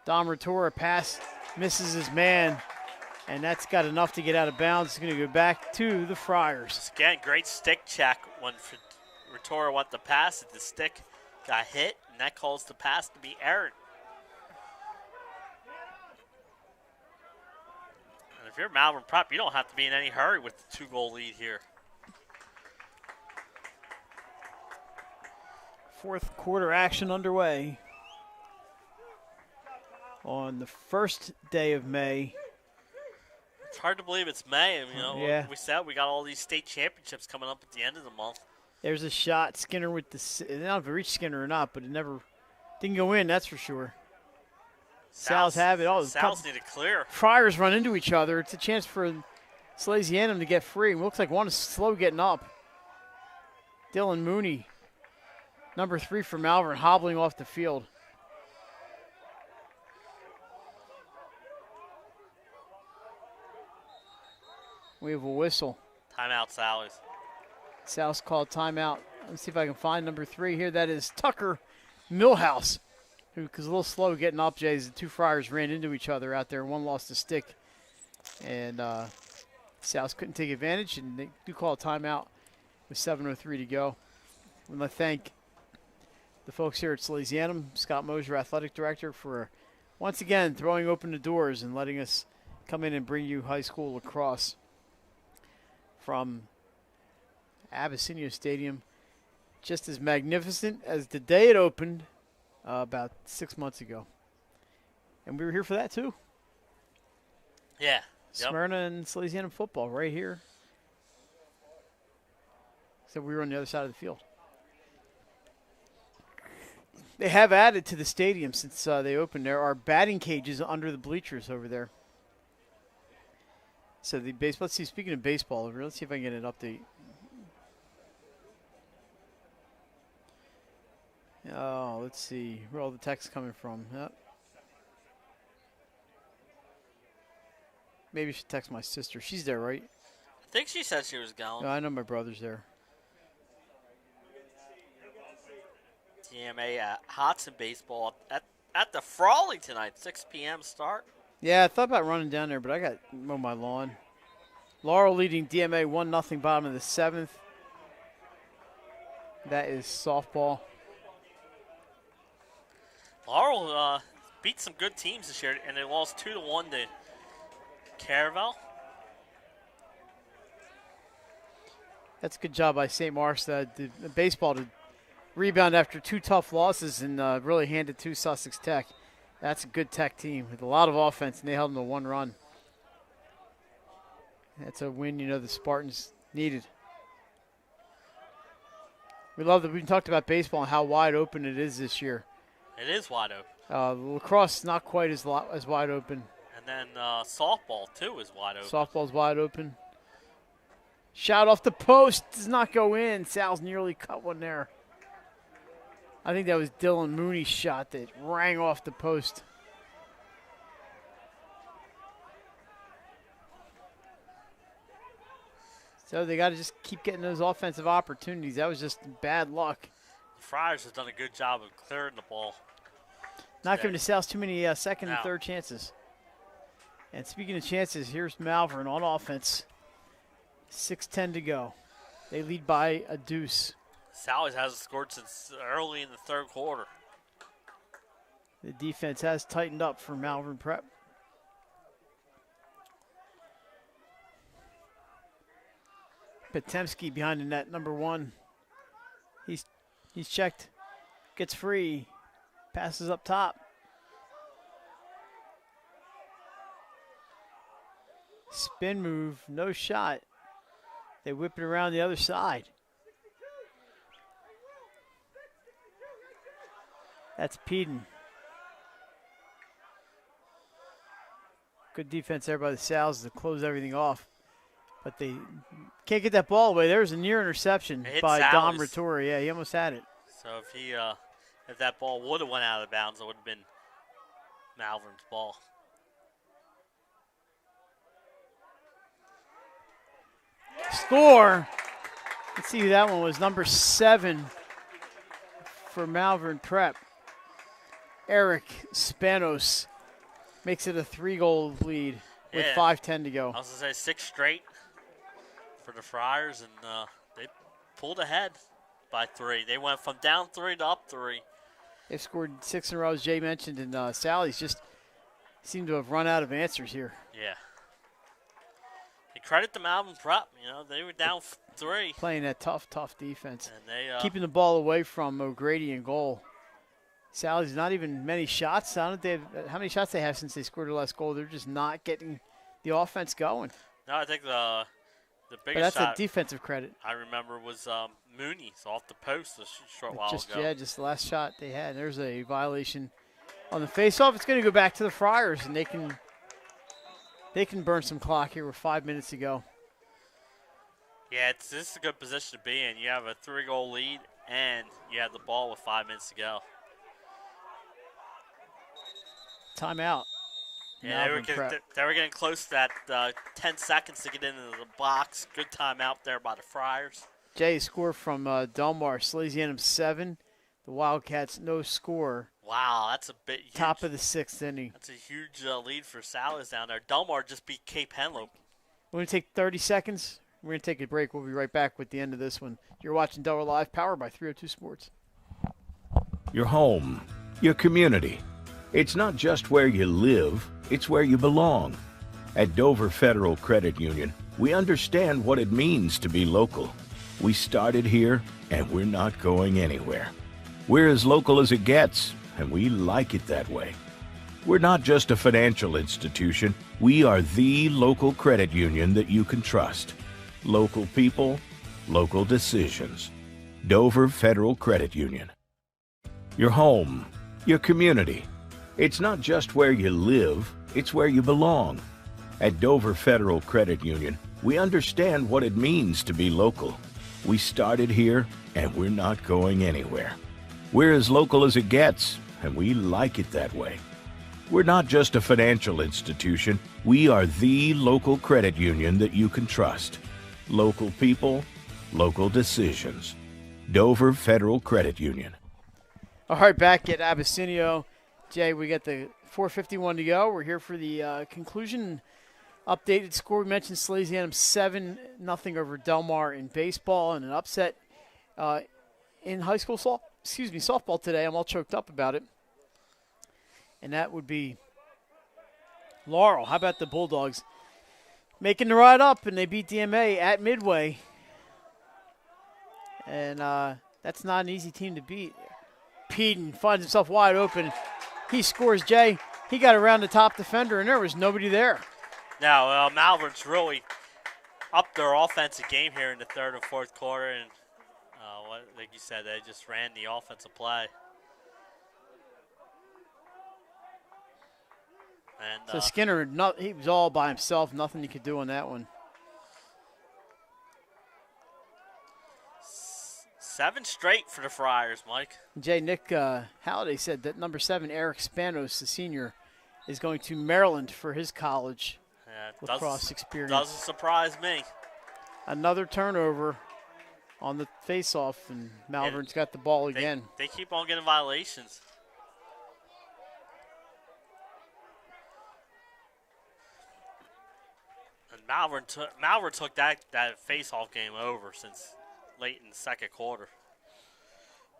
Dom Ratura pass, misses his man, and that's got enough to get out of bounds. It's going to go back to the Friars. Again, great stick check when Ratura went to pass it. The stick got hit, and that calls the pass to be errant. If you're Malvern Prep, you don't have to be in any hurry with the 2-goal lead here. Fourth quarter action underway on the first day of May. It's hard to believe it's May. We said we got all these state championships coming up at the end of the month. There's a shot. Skinner with the – I don't know if it reached Skinner or not, but it never – didn't go in, that's for sure. Sows have it. Sows need to clear. Friars run into each other. It's a chance for Salesianum to get free. It looks like one is slow getting up. Dylan Mooney, number 3 for Malvern, hobbling off the field. We have a whistle. Timeout, Sally's. South called timeout. Let's see if I can find number 3 here. That is Tucker Millhouse, who was a little slow getting up, Jay, as the two Friars ran into each other out there. One lost a stick, and South couldn't take advantage, and they do call a timeout with 7:03 to go. I want to thank the folks here at Salesianum, Scott Moser, athletic director, for once again throwing open the doors and letting us come in and bring you high school lacrosse from Abessinio Stadium. Just as magnificent as the day it opened about 6 months ago. And we were here for that too. Yeah. Smyrna and Salesianum football right here. So we were on the other side of the field. They have added to the stadium since they opened. There are batting cages under the bleachers over there. So the baseball, let's see, speaking of baseball, let's see if I can get an update. Oh, let's see where all the text coming from. Yep. Maybe I should text my sister. She's there, right? I think she said she was going. Oh, I know my brother's there. DMA Hudson baseball at the Frawley tonight, 6 p.m. start. Yeah, I thought about running down there, but I got to mow my lawn. Laurel leading DMA 1-0 bottom of the 7th. That is softball. Laurel beat some good teams this year, and they lost 2-1 to Caravel. That's a good job by St. Mark's, the baseball, to rebound after 2 tough losses and really hand it to Sussex Tech. That's a good Tech team with a lot of offense, and they held them to 1 run. That's a win, the Spartans needed. We love that we talked about baseball and how wide open it is this year. It is wide open. Lacrosse not quite as wide open. And then softball, too, is wide open. Softball's wide open. Shot off the post. Does not go in. Sal's nearly cut one there. I think that was Dylan Mooney's shot that rang off the post. So they got to just keep getting those offensive opportunities. That was just bad luck. The Friars have done a good job of clearing the ball. Not giving the South too many second and third chances. And speaking of chances, here's Malvern on offense. 6:10 to go. They lead by a deuce. Sally's hasn't scored since early in the third quarter. The defense has tightened up for Malvern Prep. Potemski behind the net, number 1. He's checked, gets free, passes up top. Spin move, no shot. They whip it around the other side. That's Peden. Good defense there by the Sals to close everything off. But they can't get that ball away. There's a near interception by Dom Rattori. Yeah, he almost had it. So if that ball would have went out of bounds, it would have been Malvern's ball. Score. Let's see who that one was. Number 7 for Malvern Prep. Eric Spanos makes it a 3-goal lead with 5:10 to go. I was going to say 6 straight for the Friars, and they pulled ahead by 3. They went from down 3 to up 3. They've scored 6 in a row, as Jay mentioned, and Sally's just seemed to have run out of answers here. Yeah. And credit to Malvern Prep. They were down 3. Playing that tough defense. And they keeping the ball away from O'Grady in goal. Sally's not even many shots. I don't know how many shots they have since they scored their last goal. They're just not getting the offense going. No, I think the biggest but that's shot a defensive credit. I remember was Mooney's off the post a short while ago. Yeah, just the last shot they had. There's a violation on the face-off. It's going to go back to the Friars, and they can burn some clock here with 5 minutes to go. Yeah, this is a good position to be in. You have a 3-goal lead, and you have the ball with 5 minutes to go. Timeout. Yeah, Malvern Prep. they were getting close to that 10 seconds to get into the box. Good time out there by the Friars. Jay, score from Delmar. Salesianum 7. The Wildcats no score. Wow, that's a bit huge. Top of the 6th inning. That's a huge lead for Salas down there. Delmar just beat Cape Henlope. We're going to take 30 seconds. We're going to take a break. We'll be right back with the end of this one. You're watching Delaware Live, powered by 302 Sports. Your home, your community. It's not just where you live, it's where you belong. At Dover Federal Credit Union, we understand what it means to be local. We started here, and we're not going anywhere. We're as local as it gets, and we like it that way. We're not just a financial institution. We are the local credit union that you can trust. Local people, local decisions. Dover Federal Credit Union. Your home, your community. It's not just where you live, it's where you belong. At Dover Federal Credit Union, we understand what it means to be local. We started here, and we're not going anywhere. We're as local as it gets, and we like it that way. We're not just a financial institution. We are the local credit union that you can trust. Local people, local decisions. Dover Federal Credit Union. All right, back at Abessinio. Jay, we got the 4:51 to go. We're here for the conclusion. Updated score. We mentioned Salesianum 7-0 over Delmar in baseball, and an upset in high school softball today. I'm all choked up about it. And that would be Laurel. How about the Bulldogs making the ride up, and they beat DMA at Midway. And that's not an easy team to beat. Peden finds himself wide open. He scores, Jay. He got around the top defender, and there was nobody there. Now, Malvern's really upped their offensive game here in the third and fourth quarter, and like you said, they just ran the offensive play. And so Skinner, he was all by himself. Nothing he could do on that one. 7 straight for the Friars, Mike. Jay, Nick Halliday said that number 7, Eric Spanos, the senior, is going to Maryland for his college lacrosse experience. Doesn't surprise me. Another turnover on the face-off, and Malvern's got the ball again. They keep on getting violations. And Malvern took that face-off game over since late in the second quarter.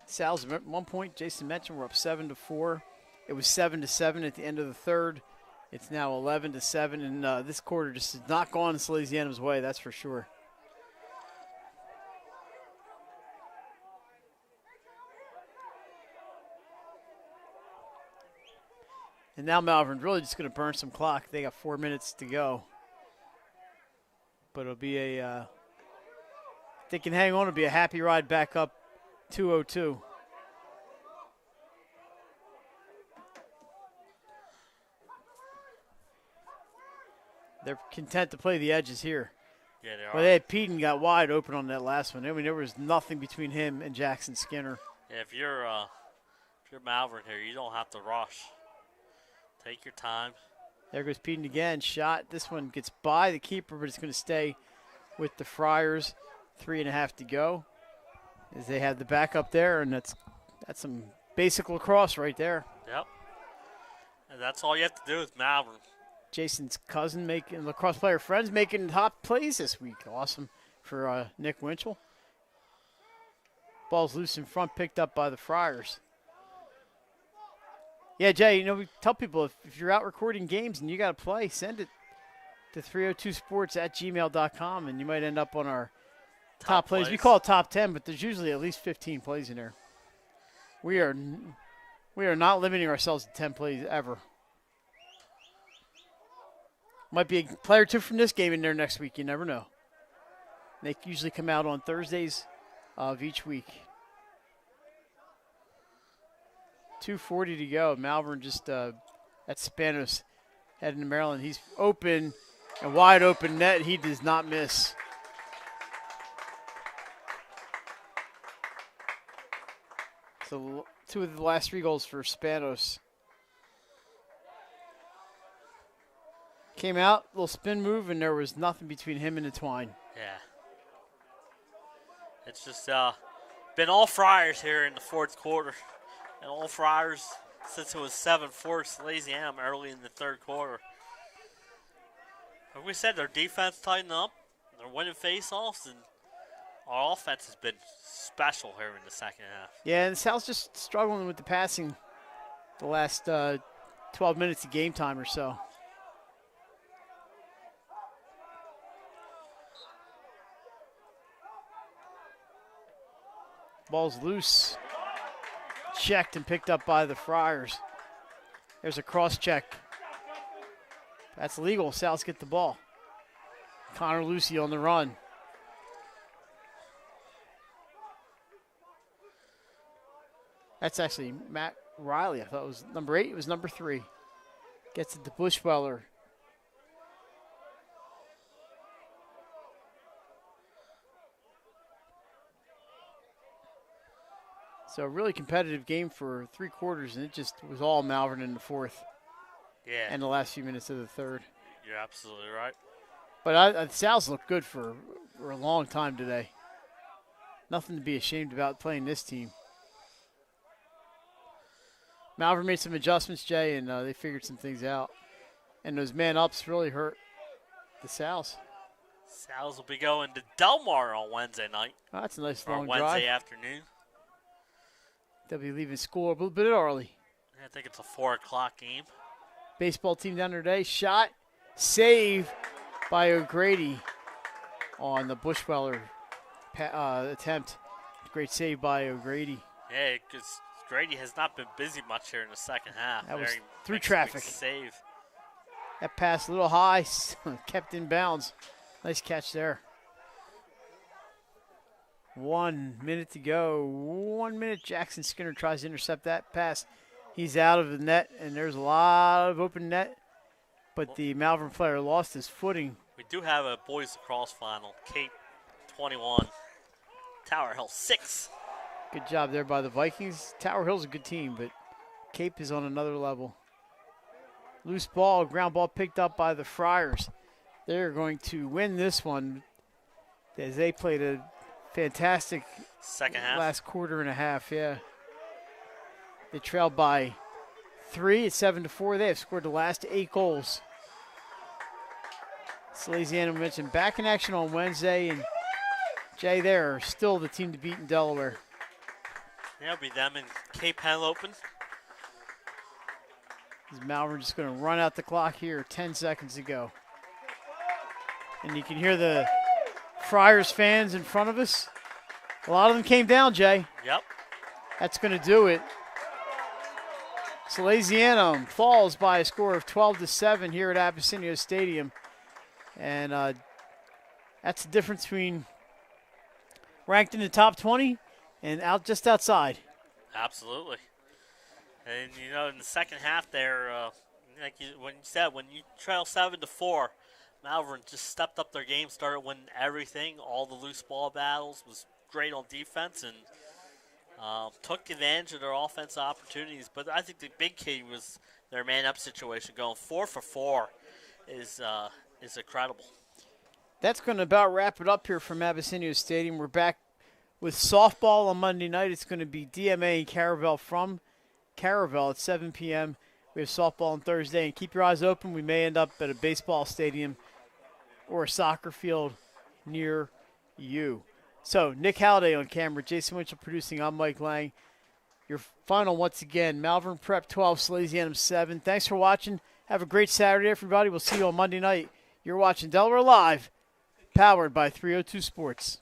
Sal's at 1 point. Jason mentioned we're up 7-4. It was 7-7 at the end of the third. It's now 11-7, and this quarter just has not gone Salesianum's way. That's for sure. And now Malvern really just going to burn some clock. They got 4 minutes to go. But it'll be if they can hang on, it'll be a happy ride back up 2-0-2. They're content to play the edges here. Yeah, they are. Well, Peden got wide open on that last one. I mean, there was nothing between him and Jackson Skinner. Yeah, if you're Malvern here, you don't have to rush. Take your time. There goes Peden again. Shot. This one gets by the keeper, but it's going to stay with the Friars. 3.5 to go. As they have the backup there, and that's some basic lacrosse right there. Yep. And that's all you have to do with Malvern. Jason's cousin making lacrosse player friends making top plays this week. Awesome for Nick Winchell. Ball's loose in front, picked up by the Friars. Yeah, Jay, we tell people if you're out recording games and you got to play, send it to 302sports@gmail.com, and you might end up on our top plays. We call it top 10, but there's usually at least 15 plays in there. We are not limiting ourselves to 10 plays ever. Might be a player or two from this game in there next week. You never know. They usually come out on Thursdays of each week. 2:40 to go. Malvern just at Spanos heading to Maryland. He's open and wide open net. He does not miss. So 2 of the last 3 goals for Spanos. Came out, little spin move, and there was nothing between him and the twine. Yeah. It's just been all Friars here in the fourth quarter. And all Friars since it was 7-4 Salesianum early in the third quarter. Like we said, their defense tightened up. They're winning face-offs, and our offense has been special here in the second half. Yeah, and Sal's just struggling with the passing the last 12 minutes of game time or so. Ball's loose. Checked and picked up by the Friars. There's a cross check. That's legal. Sal's get the ball. Connor Lucy on the run. That's actually Matt Riley. I thought it was number 8. It was number 3. Gets it to Bushweller. So a really competitive game for 3 quarters, and it just was all Malvern in the fourth. Yeah. And the last few minutes of the third. You're absolutely right. But Sal's looked good for a long time today. Nothing to be ashamed about playing this team. Malvern made some adjustments, Jay, and they figured some things out. And those man-ups really hurt the Sals. Sals will be going to Delmar on Wednesday night. Oh, that's a nice or long Wednesday drive. afternoon. They'll be leaving school a little bit early. I think it's a 4 o'clock game. Baseball team down there today. Shot, save by O'Grady on the Bushweller attempt. Great save by O'Grady. Yeah, because Grady has not been busy much here in the second half. That was Very through makes a traffic. big save. That pass a little high, kept in bounds. Nice catch there. 1 minute to go. 1 minute. Jackson Skinner tries to intercept that pass. He's out of the net, and there's a lot of open net. But the Malvern player lost his footing. We do have a boys lacrosse final. Cape 21, Tower Hill 6. Good job there by the Vikings. Tower Hill's a good team, but Cape is on another level. Loose ball, ground ball picked up by the Friars. They're going to win this one as they played a fantastic second half. Last quarter and a half, yeah. They trailed by 3 at 7-4. They have scored the last 8 goals. Salesianum mentioned back in action on Wednesday, and Jay, they're still the team to beat in Delaware. Yeah, it'll be them and Cape Henlopen. Malvern just going to run out the clock here, 10 seconds to go. And you can hear the Friars fans in front of us. A lot of them came down, Jay. Yep. That's going to do it. Salesianum falls by a score of 12-7 here at Abessinio Stadium. And that's the difference between ranked in the top 20 and just outside. Absolutely. And, you know, in the second half there, like when you said, when you trail 7-4, Malvern just stepped up their game, started winning everything. All the loose ball battles, was great on defense, and took advantage of their offensive opportunities. But I think the big key was their man-up situation. Going 4 for 4 is incredible. That's going to about wrap it up here from Abessinio Stadium. We're back with softball on Monday night. It's going to be DMA and Caravel from Caravel at 7 p.m. We have softball on Thursday. And keep your eyes open. We may end up at a baseball stadium or a soccer field near you. So, Nick Halliday on camera, Jason Winchell producing. I'm Mike Lang. Your final, once again, Malvern Prep 12, Salesianum 7. Thanks for watching. Have a great Saturday, everybody. We'll see you on Monday night. You're watching Delaware Live, powered by 302 Sports.